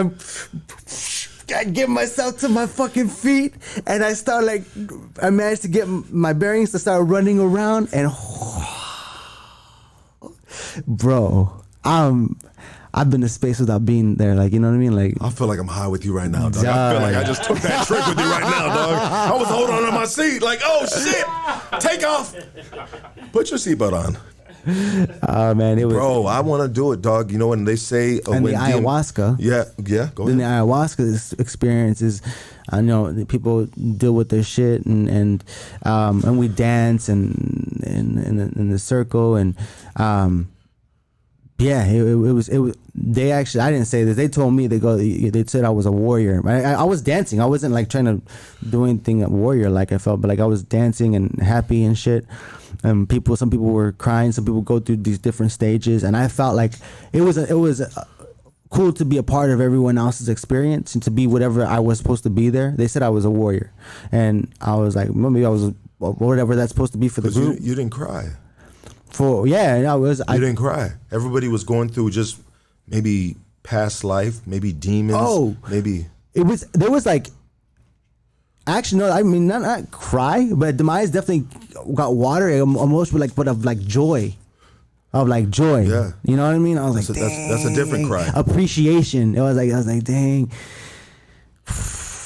I get myself to my fucking feet, and I start like, I managed to get my bearings to start running around, and bro, I've been to space without being there, like, you know what I mean? Like, I feel like I'm high with you right now, dog. I feel like I just took that trick with you right now, dog. I was holding on to my seat, like, oh shit, take off. Put your seatbelt on. Oh man, it was. Bro, I want to do it, dog. You know when they say and the ayahuasca. Yeah, go ahead. Then the ayahuasca experience is, I know that people deal with their shit and we dance and in the circle and yeah, it was. They actually, I didn't say this. They told me they said I was a warrior. I was dancing. I wasn't like trying to do anything warrior like I felt, but like I was dancing and happy and shit. And some people were crying. Some people go through these different stages, and I felt like it was cool to be a part of everyone else's experience and to be whatever I was supposed to be there. They said I was a warrior, and I was like, maybe I was whatever that's supposed to be for the group. You didn't cry. You didn't cry. Everybody was going through just maybe past life, maybe demons. Maybe there was like. Actually, no. I mean, not cry, but my eyes definitely got watery, almost of joy, Yeah, you know what I mean. I was that's a different cry. Appreciation. I was like, dang,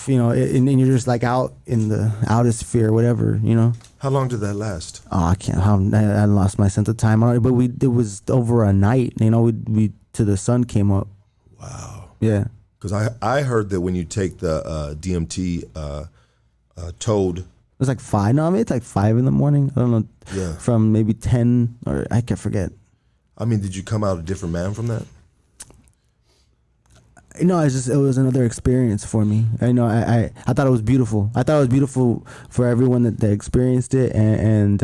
you know, and you're just like out in the outer sphere, whatever, you know. How long did that last? Oh, I can't. I lost my sense of time on it, but it was over a night. You know, we till the sun came up. Wow. Yeah. Because I heard that when you take the DMT. Toad. It was like 5. No, I mean it's like 5 in the morning. I don't know. Yeah. From maybe 10 or I can't forget. I mean, did you come out a different man from that? No, it was another experience for me. I thought it was beautiful. I thought it was beautiful for everyone that experienced it, and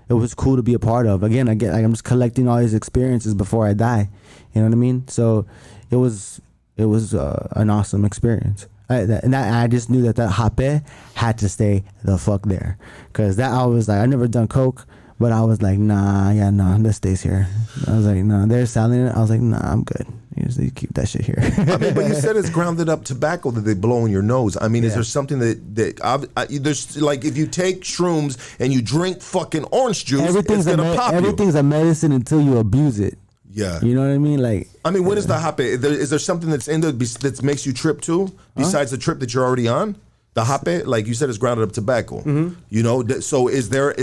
it was cool to be a part of. Again, I'm just collecting all these experiences before I die. You know what I mean? So it was an awesome experience. I just knew that hape had to stay the fuck there, because I was like, I never done coke, but I was like, no, this stays here. I was like, no, they're selling it. I was like, nah, I'm good. You keep that shit here. I mean, but you said it's grounded up tobacco that they blow in your nose. I mean, is there something that there's like if you take shrooms and you drink fucking orange juice, it's gonna pop you. Everything's a medicine until you abuse it. Yeah, you know what I mean. Like, I mean, what is the hape? Is there something that's in there that makes you trip too, besides the trip that you're already on? The hape, like you said, is grounded up tobacco. Mm-hmm. You know, so is there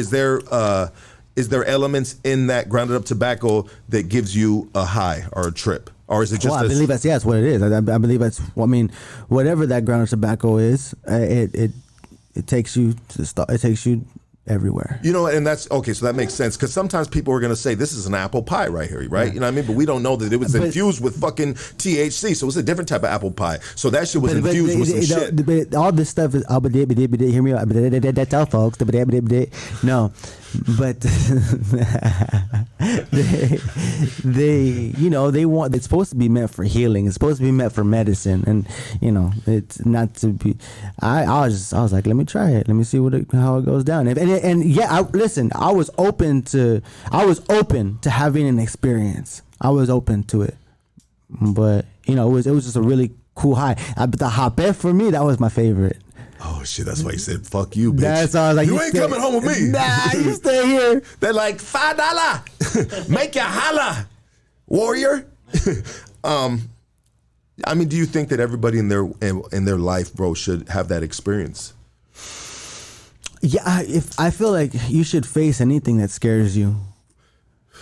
elements in that grounded up tobacco that gives you a high or a trip, or is it just? Well, I believe that's what it is. I believe that's. I mean, whatever that grounded tobacco is, it takes you to start. It takes you everywhere. You know, and that's okay, so that makes sense, because sometimes people are going to say this is an apple pie right here, right? Yeah. You know what I mean? But we don't know that it was infused with fucking THC, so it's a different type of apple pie. So that shit was infused with some shit. But all this stuff is, hear me out, that's all folks. No, but it's supposed to be meant for healing. It's supposed to be meant for medicine, and you know, it's not to be. I was like, let me try it. Let me see how it goes down. And yeah, I was open to having an experience. I was open to it, but you know, it was just a really cool high. But the hape for me, that was my favorite. Oh shit, that's why he said fuck you, bitch. That's all I was like, you ain't coming home with me. Nah, you stay here. They're like $5. Make you holla, warrior. I mean, do you think that everybody in their life, bro, should have that experience? Yeah, I feel like you should face anything that scares you.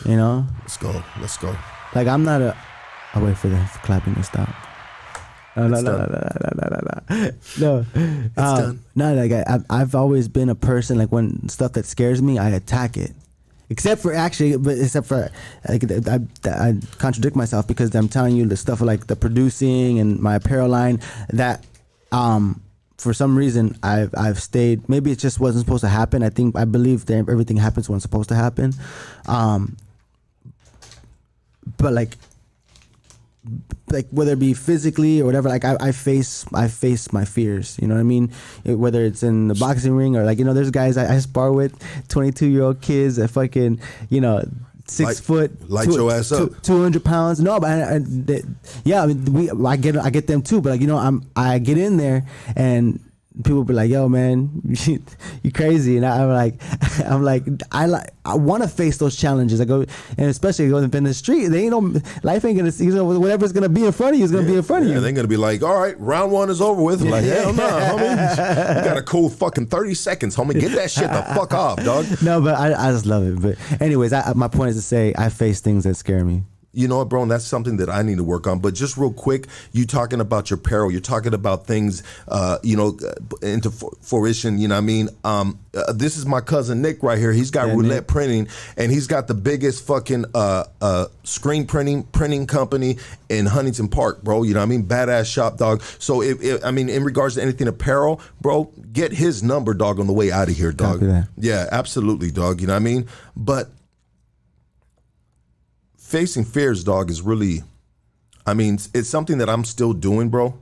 You know? Let's go. Like, I'm not I'll wait for the clapping to stop. No. It's done. No, like I've always been a person, like when stuff that scares me, I attack it. Except for like, I contradict myself, because I'm telling you the stuff like the producing and my apparel line that for some reason I've stayed. Maybe it just wasn't supposed to happen. I believe that everything happens when it's supposed to happen. But like like whether it be physically or whatever, like I face my fears, you know what I mean? Whether it's in the boxing ring or like, you know, there's guys I spar with, 22-year-old kids that fucking, you know, 6 foot, light your ass up, 200 pounds. No, but I mean, I get them too. But like, you know, I get in there and people be like, "Yo, man, you crazy," and I'm like, I want to face those challenges. I go, and especially going in the street, they ain't no life ain't gonna, you know, whatever's gonna be in front of you is gonna be in front of you. They're gonna be like, "All right, round 1 is over with." Like, hell no, homie, you got a cool fucking 30 seconds, homie. Get that shit the fuck off, dog. No, but I just love it. But anyways, my point is to say I face things that scare me. You know what, bro, and that's something that I need to work on. But just real quick, you talking about your peril, you're talking about things, you know, into fruition, you know what I mean? This is my cousin Nick right here. He's got Roulette Printing, and he's got the biggest fucking screen printing company in Huntington Park, bro. You know what I mean? Badass shop, dog. So, I mean, in regards to anything apparel, bro, get his number, dog, on the way out of here, dog. Yeah, absolutely, dog. You know what I mean? But facing fears, dog, is really, I mean, it's something that I'm still doing, bro.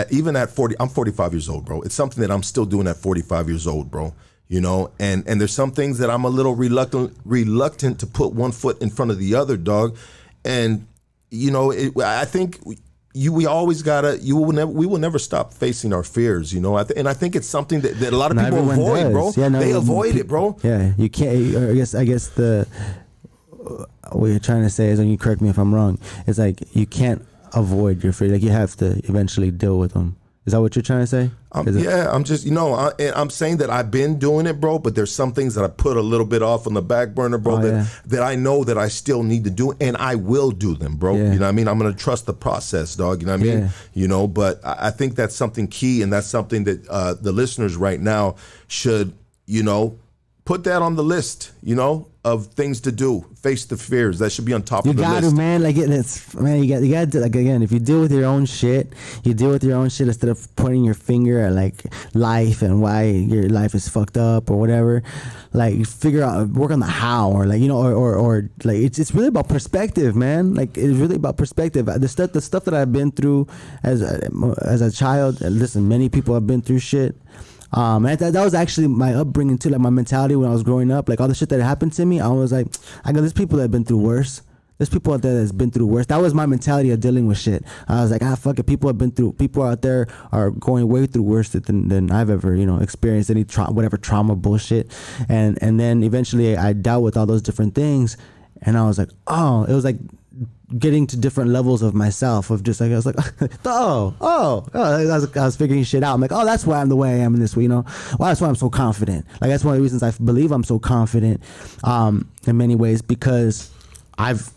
Even at 40, I'm 45 years old, bro. It's something that I'm still doing at 45 years old, bro. You know, and there's some things that I'm a little reluctant to put one foot in front of the other, dog. And, you know, I think we always gotta, we will never stop facing our fears, you know. And I think it's something that a lot of people avoid, bro. Yeah, they avoid it, bro. Yeah, you can't, I guess what you're trying to say is, and you correct me if I'm wrong, it's like you can't avoid your fear. Like you have to eventually deal with them. Is that what you're trying to say? I'm just, you know, I'm saying that I've been doing it, bro, but there's some things that I put a little bit off on the back burner, bro, that I know that I still need to do, and I will do them, bro. You know what I mean? I'm going to trust the process, dog. You know what I mean? You know, but I think that's something key, and that's something that the listeners right now should, you know, put that on the list, you know, of things to do. Face the fears. That should be on top of the list. You got to, man. Like you got to, like, again, if you deal with your own shit, you deal with your own shit instead of pointing your finger at like life and why your life is fucked up or whatever. Like you figure out, work on the how, or like, you know, or like it's really about perspective, man. Like it's really about perspective. The stuff that I've been through as a child. And listen, many people have been through shit. And that was actually my upbringing too, like my mentality when I was growing up. Like all the shit that happened to me, I was like, I go, there's people that have been through worse. There's people out there that's been through worse. That was my mentality of dealing with shit. I was like, fuck it. People out there are going way through worse than I've ever, you know, experienced any whatever trauma bullshit. And then eventually I dealt with all those different things, and I was like, oh, it was like getting to different levels of myself, of just like, I was like, I was figuring shit out. I'm like, oh, that's why I'm the way I am in this way, you know. Well, that's why I'm so confident. Like that's one of the reasons I believe I'm so confident, in many ways, because I've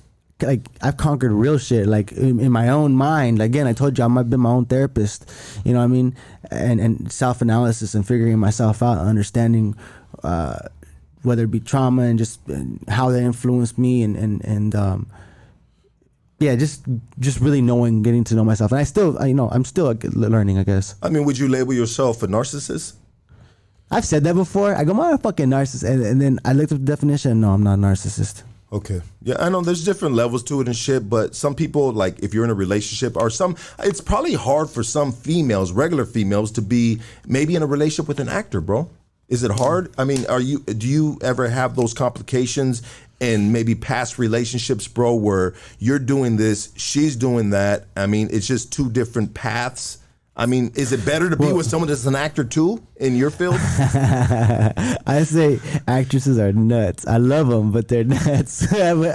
conquered real shit, like in my own mind. Again, I told you I've been my own therapist, you know what I mean, and self-analysis and figuring myself out, understanding whether it be trauma and just how that influenced me, and yeah, just really knowing, getting to know myself. And I still, you know, I'm still learning, I guess. I mean, would you label yourself a narcissist? I've said that before. I go, I'm a fucking narcissist. And then I looked up the definition. No, I'm not a narcissist. Okay. Yeah, I know there's different levels to it and shit, but some people, like if you're in a relationship or it's probably hard for some females, regular females, to be maybe in a relationship with an actor, bro. Is it hard? I mean, do you ever have those complications in maybe past relationships, bro, where you're doing this, she's doing that? I mean, it's just two different paths. I mean, is it better to be with someone that's an actor too in your field? I say actresses are nuts. I love them, but they're nuts. They're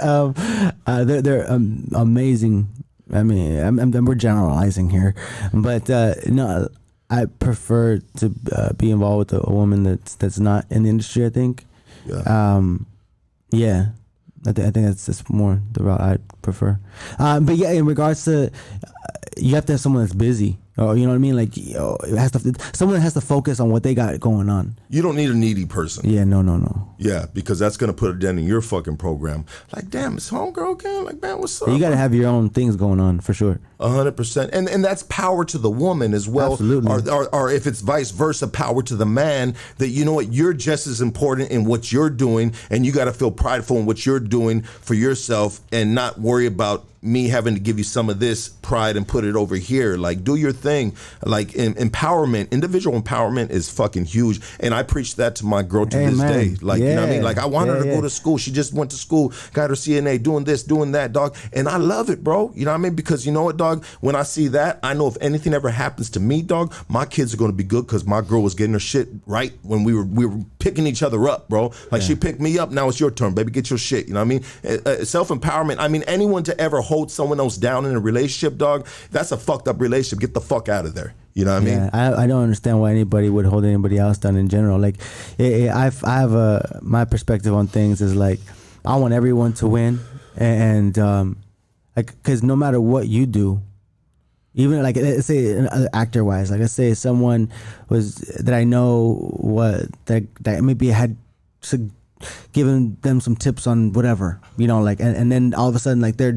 amazing. I mean, we're generalizing here, but no, I prefer to be involved with a woman that's not in the industry, I think. Yeah. Yeah. I think that's more the route I prefer. But yeah, in regards to, you have to have someone that's busy. Or, you know what I mean? Like, someone that has to focus on what they got going on. You don't need a needy person. Yeah, no. Yeah, because that's going to put a dent in your fucking program. Like, damn, it's homegirl again? Like, man, what's up? You got to have your own things going on, for sure. 100%. And that's power to the woman as well. Absolutely. Or if it's vice versa, power to the man, that you know what, you're just as important in what you're doing, and you got to feel prideful in what you're doing for yourself and not worry about me having to give you some of this pride and put it over here. Like, do your thing. Like, empowerment, individual empowerment is fucking huge. And I preach that to my girl to this day. Like, you know what I mean? Like, I want her to go to school. She just went to school, got her CNA, doing this, doing that, dog. And I love it, bro. You know what I mean? Because you know what, dog? When I see that, I know if anything ever happens to me, dog, my kids are going to be good because my girl was getting her shit right when we were picking each other up, bro. Like, she picked me up. Now it's your turn, baby. Get your shit. You know what I mean? Self-empowerment. I mean, anyone to ever hold someone else down in a relationship, dog, that's a fucked up relationship. Get the fuck out of there. You know what I mean? I don't understand why anybody would hold anybody else down in general. Like, I have my perspective on things is like, I want everyone to win, and like, because no matter what you do, even like, let's say actor wise, like, let's say someone was that I know that maybe had giving them some tips on whatever, you know, like, and then all of a sudden, like, they're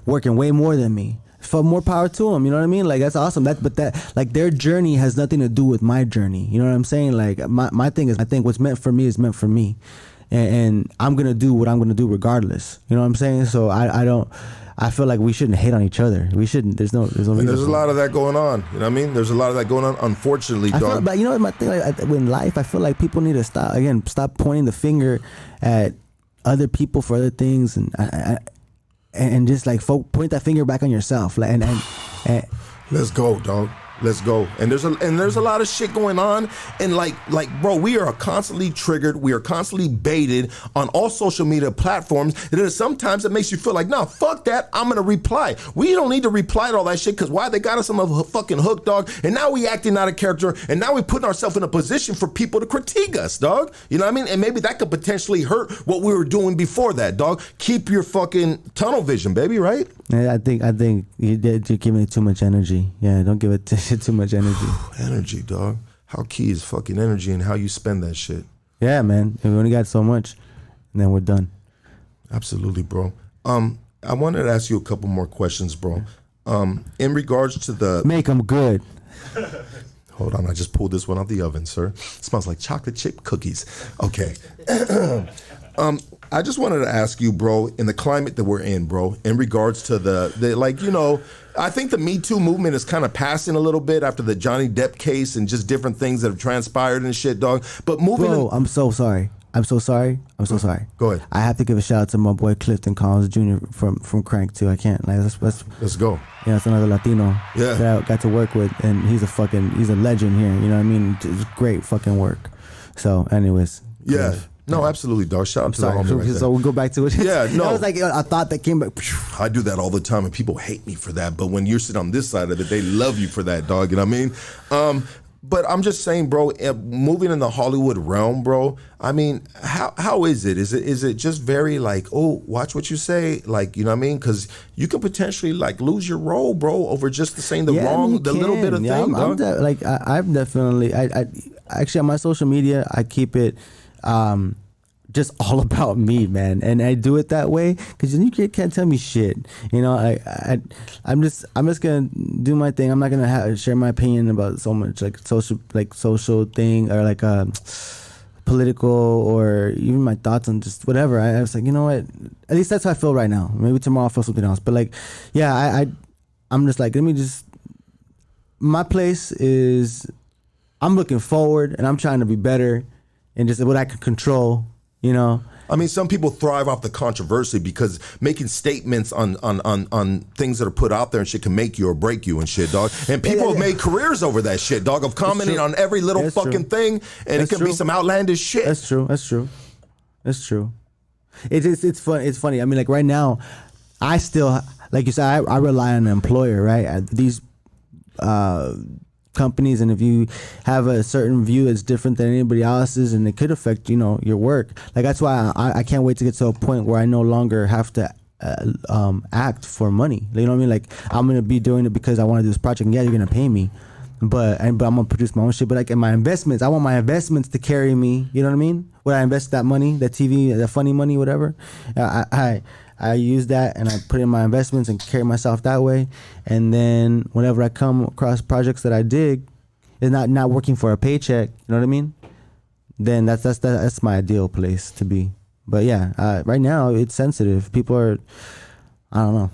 working way more than me. For more power to them, you know what I mean? Like, that's awesome. But like, their journey has nothing to do with my journey. You know what I'm saying? Like, my thing is, I think what's meant for me is meant for me, and I'm gonna do what I'm gonna do regardless. You know what I'm saying? So I feel like we shouldn't hate on each other. We shouldn't. There's no reason. There's a lot of that going on. You know what I mean? There's a lot of that going on, unfortunately, dog. But you know what, my thing, like, in life, I feel like people need to stop pointing the finger at other people for other things, and just like point that finger back on yourself. Like, and let's go, dog. Let's go. And there's a lot of shit going on, and like bro, we are constantly triggered. We are constantly baited on all social media platforms. And sometimes it makes you feel like, nah, fuck that. I'm gonna reply. We don't need to reply to all that shit, because why? They got us on a fucking hook, dog. And now we acting out of character, and now we putting ourselves in a position for people to critique us, dog. You know what I mean? And maybe that could potentially hurt what we were doing before that, dog. Keep your fucking tunnel vision, baby, right? Yeah, I think you're giving it too much energy. Yeah, don't give it too much energy. Energy, dog. How key is fucking energy and how you spend that shit? Yeah, man. We only got so much, and then we're done. Absolutely, bro. I wanted to ask you a couple more questions, bro. In regards to the... Make them good. Hold on, I just pulled this one out the oven, sir. It smells like chocolate chip cookies. Okay. I just wanted to ask you, bro, in the climate that we're in, bro, in regards to the like, you know, I think the Me Too movement is kind of passing a little bit after the Johnny Depp case and just different things that have transpired and shit, dog. But moving... Bro, I'm so sorry. Go ahead. I have to give a shout out to my boy Clifton Collins Jr. from Crank too. I can't. Like, let's go. Yeah, it's another Latino that I got to work with, and he's a legend here. You know what I mean? It's great fucking work. So, anyways. Yeah. No, absolutely, dog. Shout out to the homie right there. So we'll go back to it. Yeah, no. That was like a thought that came back. I do that all the time, and people hate me for that. But when you're sitting on this side of it, they love you for that, dog. You know what I mean? But I'm just saying, bro, moving in the Hollywood realm, bro, I mean, how is it? Is it just very like, oh, watch what you say? Like, you know what I mean? Because you could potentially like lose your role, bro, over just saying the little bit of thing, dog. I've definitely, I actually on my social media, I keep it just all about me, man, and I do it that way because you can't tell me shit. You know, I'm just gonna do my thing. I'm not gonna share my opinion about so much like social thing or like political or even my thoughts on just whatever. I was like, you know what? At least that's how I feel right now. Maybe tomorrow I'll feel something else. But like, yeah, I'm just like, let me just. My place is, I'm looking forward and I'm trying to be better and just what I can control. You know, I mean, some people thrive off the controversy because making statements on things that are put out there and shit can make you or break you and shit, dog. And people have made careers over that shit, dog, of commenting on every little fucking thing, and it can be some outlandish shit. That's true. It's fun. It's funny. I mean, like right now, I still, like you said, I rely on an employer, right? These companies, and if you have a certain view that's different than anybody else's, and it could affect, you know, your work. Like that's why I can't wait to get to a point where I no longer have to act for money. You know what I mean? Like I'm gonna be doing it because I want to do this project. And yeah, you're gonna pay me, but I'm gonna produce my own shit. But like in my investments, I want my investments to carry me. You know what I mean? When I invest that money, that TV, that funny money, whatever. I use that and I put in my investments and carry myself that way. And then whenever I come across projects that I dig, it's not working for a paycheck. You know what I mean? Then that's my ideal place to be. But yeah, right now it's sensitive. People are, I don't know.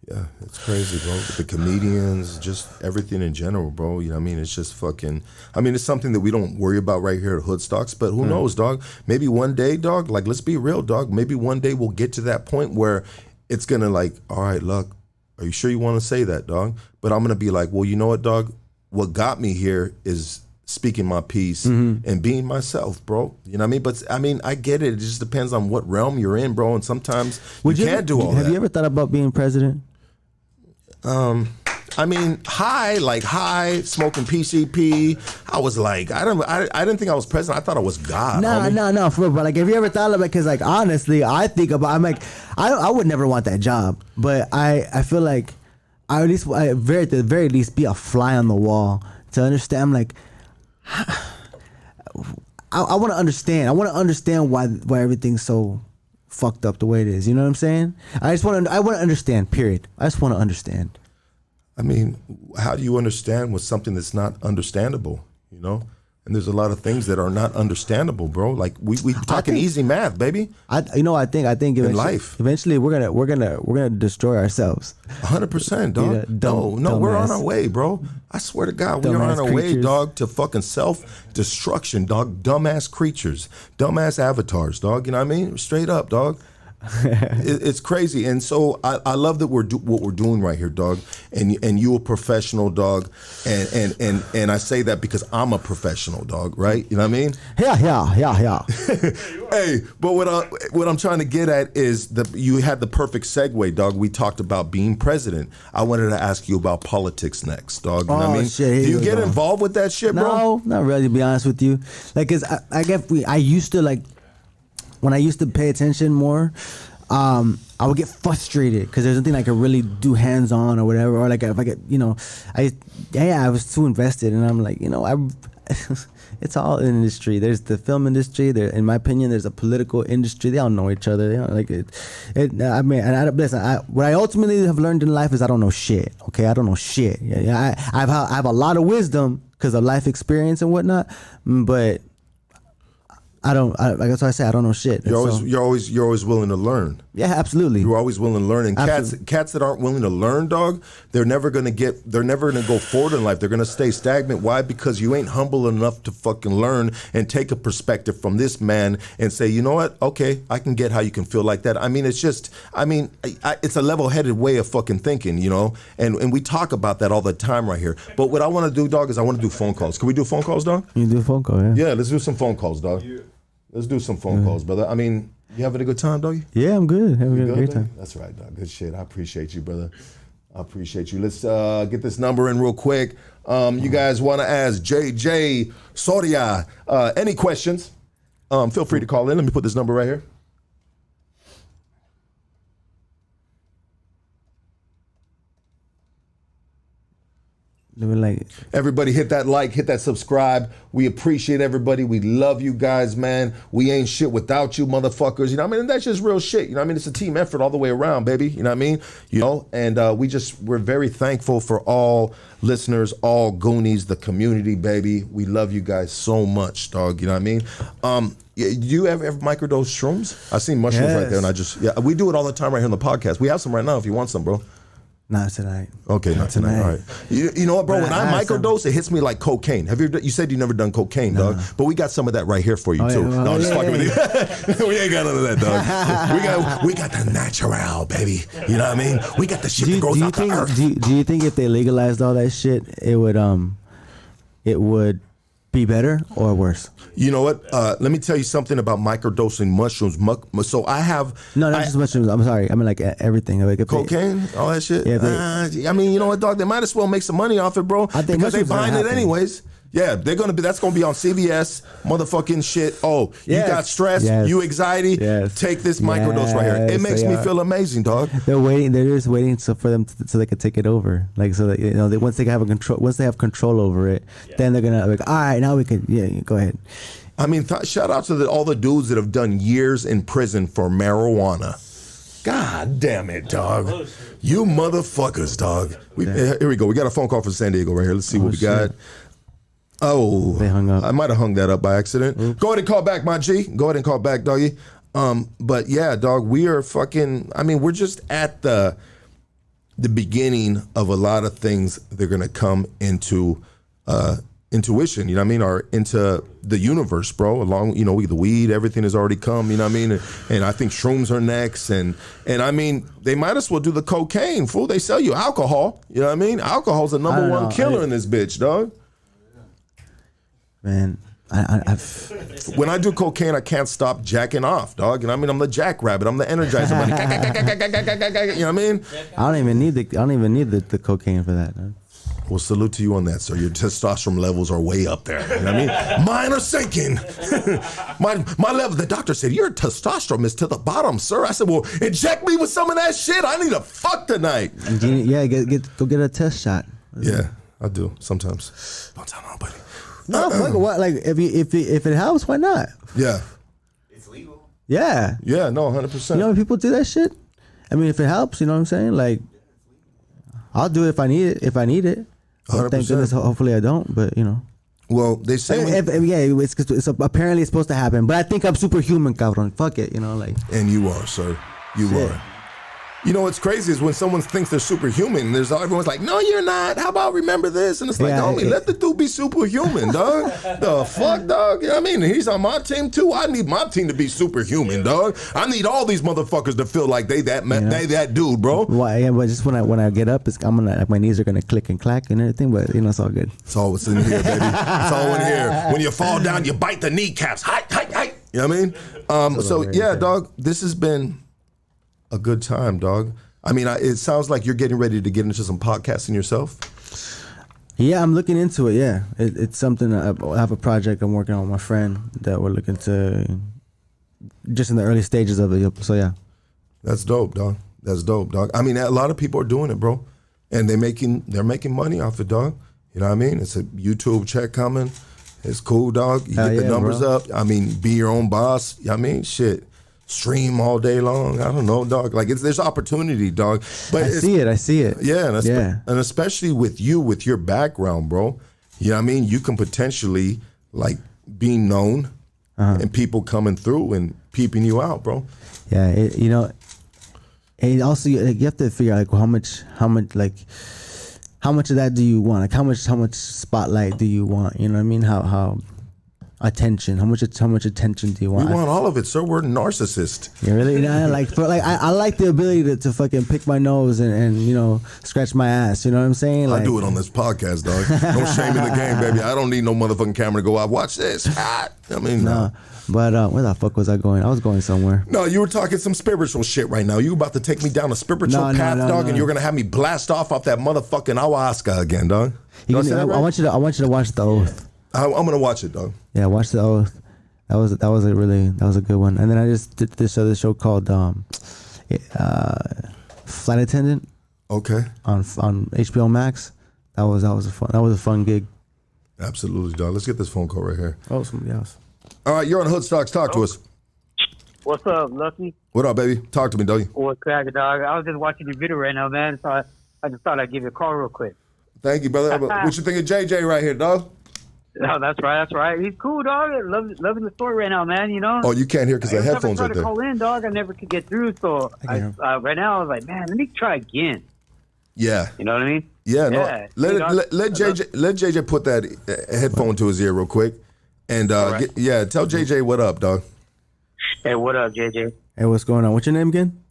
Yeah, it's crazy, bro. The comedians, just everything in general, bro. You know what I mean? It's just fucking, I mean, it's something that we don't worry about right here at Hoodstocks, but who knows, dog? Maybe one day, dog, like, let's be real, dog. Maybe one day we'll get to that point where it's going to like, all right, look, are you sure you want to say that, dog? But I'm going to be like, well, you know what, dog? What got me here is speaking my piece and being myself, bro. You know what I mean? But I mean, I get it. It just depends on what realm you're in, bro. And sometimes you can't do all that. Have you ever thought about being president? I mean, high, smoking PCP. I was like, I didn't think I was president. I thought I was God. No, for real. But like, have you ever thought about it? Because like, honestly, I think about. I'm like, I would never want that job. But I feel like I at least, at the very least, be a fly on the wall to understand. I'm like, I want to understand. I want to understand why everything's so fucked up the way it is. You know what I'm saying? I want to understand, period. I just want to understand. I mean, how do you understand with something that's not understandable, you know? And there's a lot of things that are not understandable, bro. Like we talking easy math, baby. I think eventually, in life, eventually we're gonna destroy ourselves. 100%, dog. No, we're on our way, bro. I swear to God, we are on our way, dog, to fucking self-destruction, dog. Dumbass creatures, dumbass avatars, dog. You know what I mean? Straight up, dog. It's crazy, and so I love that what we're doing right here, dog. And you a professional, dog, and I say that because I'm a professional, dog. Right? You know what I mean? Yeah. Hey, but what I'm trying to get at is you had the perfect segue, dog. We talked about being president. I wanted to ask you about politics next, dog. You know what I mean? Shit, do you get involved with that shit, bro? No, not really. To be honest with you, like, cause I used to like. When I used to pay attention more, I would get frustrated because there's nothing I could really do hands on or whatever. Or like if I get, I was too invested, and I'm like, it's all an industry. There's the film industry. There, in my opinion, there's a political industry. They all know each other. They don't like it. I mean, and listen. What I ultimately have learned in life is I don't know shit. Okay, I don't know shit. Yeah, I have a lot of wisdom because of life experience and whatnot, but. Like that's why I say I don't know shit. You're always willing to learn. Yeah, absolutely. You're always willing to learn. And cats that aren't willing to learn, dog, they're never gonna go forward in life. They're gonna stay stagnant. Why? Because you ain't humble enough to fucking learn and take a perspective from this man and say, you know what? Okay, I can get how you can feel like that. I mean, it's just, it's a level-headed way of fucking thinking, you know. And we talk about that all the time right here. But what I want to do, dog, is I want to do phone calls. Can we do phone calls, dog? You do a phone call, yeah. Yeah, let's do some phone calls, dog. Yeah. Let's do some phone calls, brother. I mean, you having a good time, doggy? Yeah, I'm good. Having a great time. That's right, dog. Good shit. I appreciate you, brother. I appreciate you. Let's get this number in real quick. You guys want to ask JJ Soria any questions? Feel free to call in. Let me put this number right here. Like, everybody hit that like, hit that subscribe. We appreciate everybody. We love you guys, man. We ain't shit without you motherfuckers. You know what I mean? And that's just real shit. You know what I mean? It's a team effort all the way around, baby. You know what I mean? You know, and we're very thankful for all listeners, all Goonies, the community, baby. We love you guys so much, dog. You know what I mean? Do you ever microdose shrooms? I seen mushrooms right there, and we do it all the time right here on the podcast. We have some right now if you want some, bro. Not tonight. Okay, not tonight. All right. You know what, bro? When I microdose, it hits me like cocaine. You said you never done cocaine, dog, but we got some of that right here for you too. Yeah, no, I'm just fucking with you. We ain't got none of that, dog. we got the natural, baby. You know what I mean? We got the shit that grows out the earth. Do you think if they legalized all that shit, it would be better or worse? You know what? Let me tell you something about microdosing mushrooms. So I have... No, not just mushrooms. I'm sorry. I mean like everything. Like cocaine, all that shit? Yeah, I mean, you know what, dog? They might as well make some money off it, bro. I think because they buying it anyways. Yeah, that's gonna be on CBS, motherfucking shit. Oh, yes. You got stress, you anxiety. Yes. Take this microdose right here. It makes me feel amazing, dog. They're just waiting for them so they can take it over. Like so that once they have control over it, then they're gonna like, all right, now we can go ahead. I mean, shout out to all the dudes that have done years in prison for marijuana. God damn it, dog. You motherfuckers, dog. Here we go. We got a phone call from San Diego right here. Let's see what we got. Oh, they hung up. I might have hung that up by accident. Oops. Go ahead and call back, my G. Go ahead and call back, doggy. But yeah, dog, we are fucking, I mean, we're just at the beginning of a lot of things that are going to come into intuition, you know what I mean, or into the universe, bro. Along, you know, the weed, everything has already come, you know what I mean? And I think shrooms are next. And I mean, they might as well do the cocaine, fool. They sell you alcohol, you know what I mean? Alcohol's the number one killer in this bitch, dog. Man, I've when I do cocaine, I can't stop jacking off, dog. You know what I mean? I'm the jackrabbit. I'm the energizer bunny. You know what I mean? I don't even need the cocaine for that. Dog. Well, salute to you on that, sir. Your testosterone levels are way up there. You know what I mean? Mine are sinking. my level. The doctor said your testosterone is to the bottom, sir. I said, well, inject me with some of that shit. I need a fuck tonight. Yeah, go get a test shot. Yeah, I do sometimes. Don't tell nobody. No, fuck what? Like if it helps, why not? Yeah. It's legal. Yeah. Yeah. No, 100%. You know when people do that shit. I mean, if it helps, you know what I'm saying? Like, I'll do it if I need it. 100%. Thank goodness. Hopefully, I don't. But you know. Well, they say it's apparently it's supposed to happen. But I think I'm superhuman, cabrón. Fuck it, you know, like. And you are, sir. You are. You know what's crazy is when someone thinks they're superhuman, everyone's like, no, you're not. How about remember this? And it's like, homie, let the dude be superhuman, dog. The fuck, dog? You know what I mean? He's on my team too. I need my team to be superhuman, dog. I need all these motherfuckers to feel like they that dude, bro. Well, yeah, but just when I get up, I'm gonna, like, my knees are gonna click and clack and everything. But you know, it's all good. It's all what's in here, baby. It's all in here. When you fall down, you bite the kneecaps. Hi. You know what I mean? So yeah, dog. This has been a good time, dog. I mean, it sounds like you're getting ready to get into some podcasting yourself. Yeah, I'm looking into it. Yeah, it's something. I have a project I'm working on with my friend that we're looking to, just in the early stages of it. So yeah, that's dope, dog. That's dope, dog. I mean, a lot of people are doing it, bro, and they're making money off it, dog. You know what I mean? It's a YouTube check coming. It's cool, dog. You get the numbers up. I mean, be your own boss. You know what I mean? Shit. Stream all day long. I don't know, dog. Like there's opportunity, dog. But I see it. Yeah, and especially with your background, bro. You know what I mean? You can potentially like be known and people coming through and peeping you out, bro. Yeah, you know. And also, you have to figure out like how much of that do you want? Like how much spotlight do you want? You know what I mean? How attention? How much attention do you want? We want all of it, sir. We're narcissists. Yeah, really. You know, I like the ability to fucking pick my nose and you know scratch my ass. You know what I'm saying? Like, I do it on this podcast, dog. No shame in the game, baby. I don't need no motherfucking camera to go out. Watch this. I mean, no. But where the fuck was I going? I was going somewhere. No, you were talking some spiritual shit right now. You about to take me down a spiritual path, dog, and you're gonna have me blast off that motherfucking ayahuasca again, dog. I want you to watch The Oath. I'm gonna watch it, dog. Yeah, watch The Oath. That was a good one. And then I just did this other show called Flight Attendant. Okay. On HBO Max. That was a fun gig. Absolutely, dog. Let's get this phone call right here. Oh, somebody else. All right, you're on Hoodstocks. Talk to us. What's up, Lucky? What up, baby? Talk to me, dog. What's cracking, dog? I was just watching your video right now, man. So I just thought I'd give you a call real quick. Thank you, brother. What you think of JJ right here, dog? Oh, that's right. He's cool, dog. Loving the story right now, man. You know. Oh, you can't hear because the headphones are right there. I tried to call in, dog. I never could get through. So right now, I was like, man, let me try again. Yeah. You know what I mean? Yeah. No. Let JJ put that headphone to his ear real quick, and tell JJ what up, dog. Hey, what up, JJ? Hey, what's going on? What's your name again?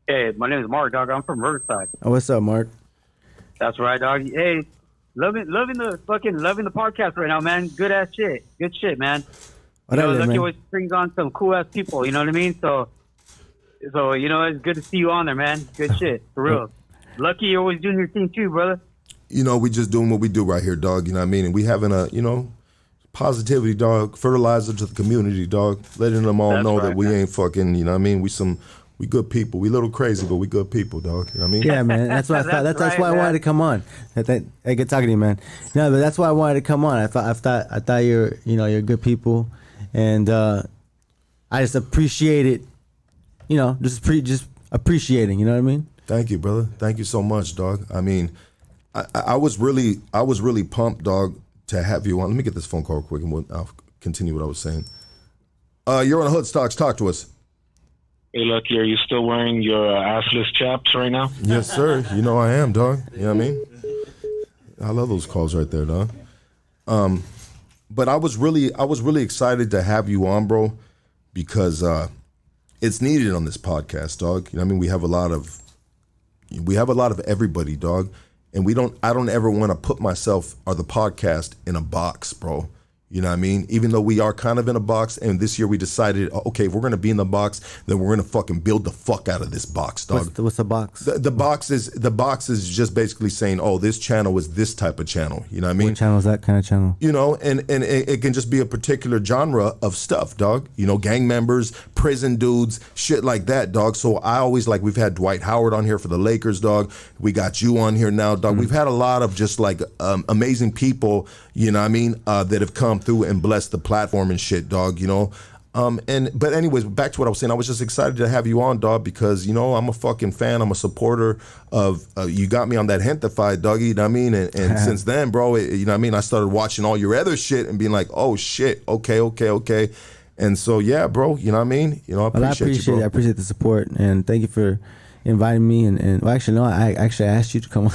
Hey, my name is Mark, dog. I'm from Riverside. Oh, what's up, Mark? That's right, dog. Hey. Loving the podcast right now, man. Good ass shit. Good shit, man. Lucky always brings on some cool ass people. You know what I mean? So you know it's good to see you on there, man. Good shit for real. Lucky you're always doing your thing too, brother. You know we just doing what we do right here, dog. You know what I mean? And we having a positivity, dog. Fertilizer to the community, dog. Letting them all know that we ain't fucking. You know what I mean? We good people. We a little crazy, but we good people, dog. You know what I mean? Yeah, man. That's what I thought. That's why I wanted to come on. Good talking to you, man. No, but that's why I wanted to come on. I thought you're good people, and I just appreciate it. You know, just appreciating. You know what I mean? Thank you, brother. Thank you so much, dog. I mean, I was really pumped, dog, to have you on. Let me get this phone call quick, and I'll continue what I was saying. You're on Hood Stocks. Talk to us. Hey, Lucky, are you still wearing your assless chaps right now? Yes, sir. You know I am, dog. You know what I mean? I love those calls right there, dog. But I was really excited to have you on, bro, because it's needed on this podcast, dog. You know what I mean? We have a lot of everybody, dog. And I don't ever want to put myself or the podcast in a box, bro. You know what I mean? Even though we are kind of in a box, and this year we decided, okay, if we're going to be in the box, then we're going to fucking build the fuck out of this box, dog. What's the box? The box is just basically saying, oh, this channel is this type of channel. You know what I mean? What channel is that kind of channel? You know, and it can just be a particular genre of stuff, dog. You know, gang members, prison dudes, shit like that, dog. So I always we've had Dwight Howard on here for the Lakers, dog. We got you on here now, dog. We've had a lot of just amazing people, you know what I mean, that have come through and blessed the platform and shit, dog, you know. But anyways, back to what I was saying. I was just excited to have you on, dog, because, you know, I'm a fucking fan. I'm a supporter of, you got me on that Gentefied, doggy, you know what I mean? And since then, bro, you know what I mean, I started watching all your other shit and being like, oh shit, okay. And so, yeah, bro, you know what I mean? You know, I appreciate you, bro. I appreciate the support, and thank you for inviting me, and well, actually, no, I actually asked you to come on.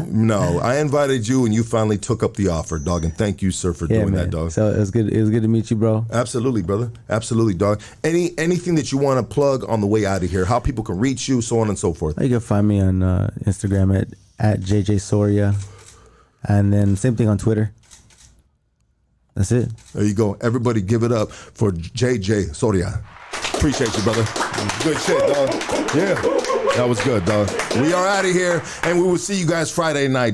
No, I invited you, and you finally took up the offer, dog, and thank you, sir, for doing that, dog. So it was good to meet you, bro. Absolutely, brother. Absolutely, dog. Anything that you want to plug on the way out of here, how people can reach you, so on and so forth. You can find me on Instagram at JJ Soria, and then same thing on Twitter. That's it. There you go. Everybody give it up for JJ Soria. Appreciate you, brother. Good shit, dog. Yeah. That was good, dog. We are out of here, and we will see you guys Friday night.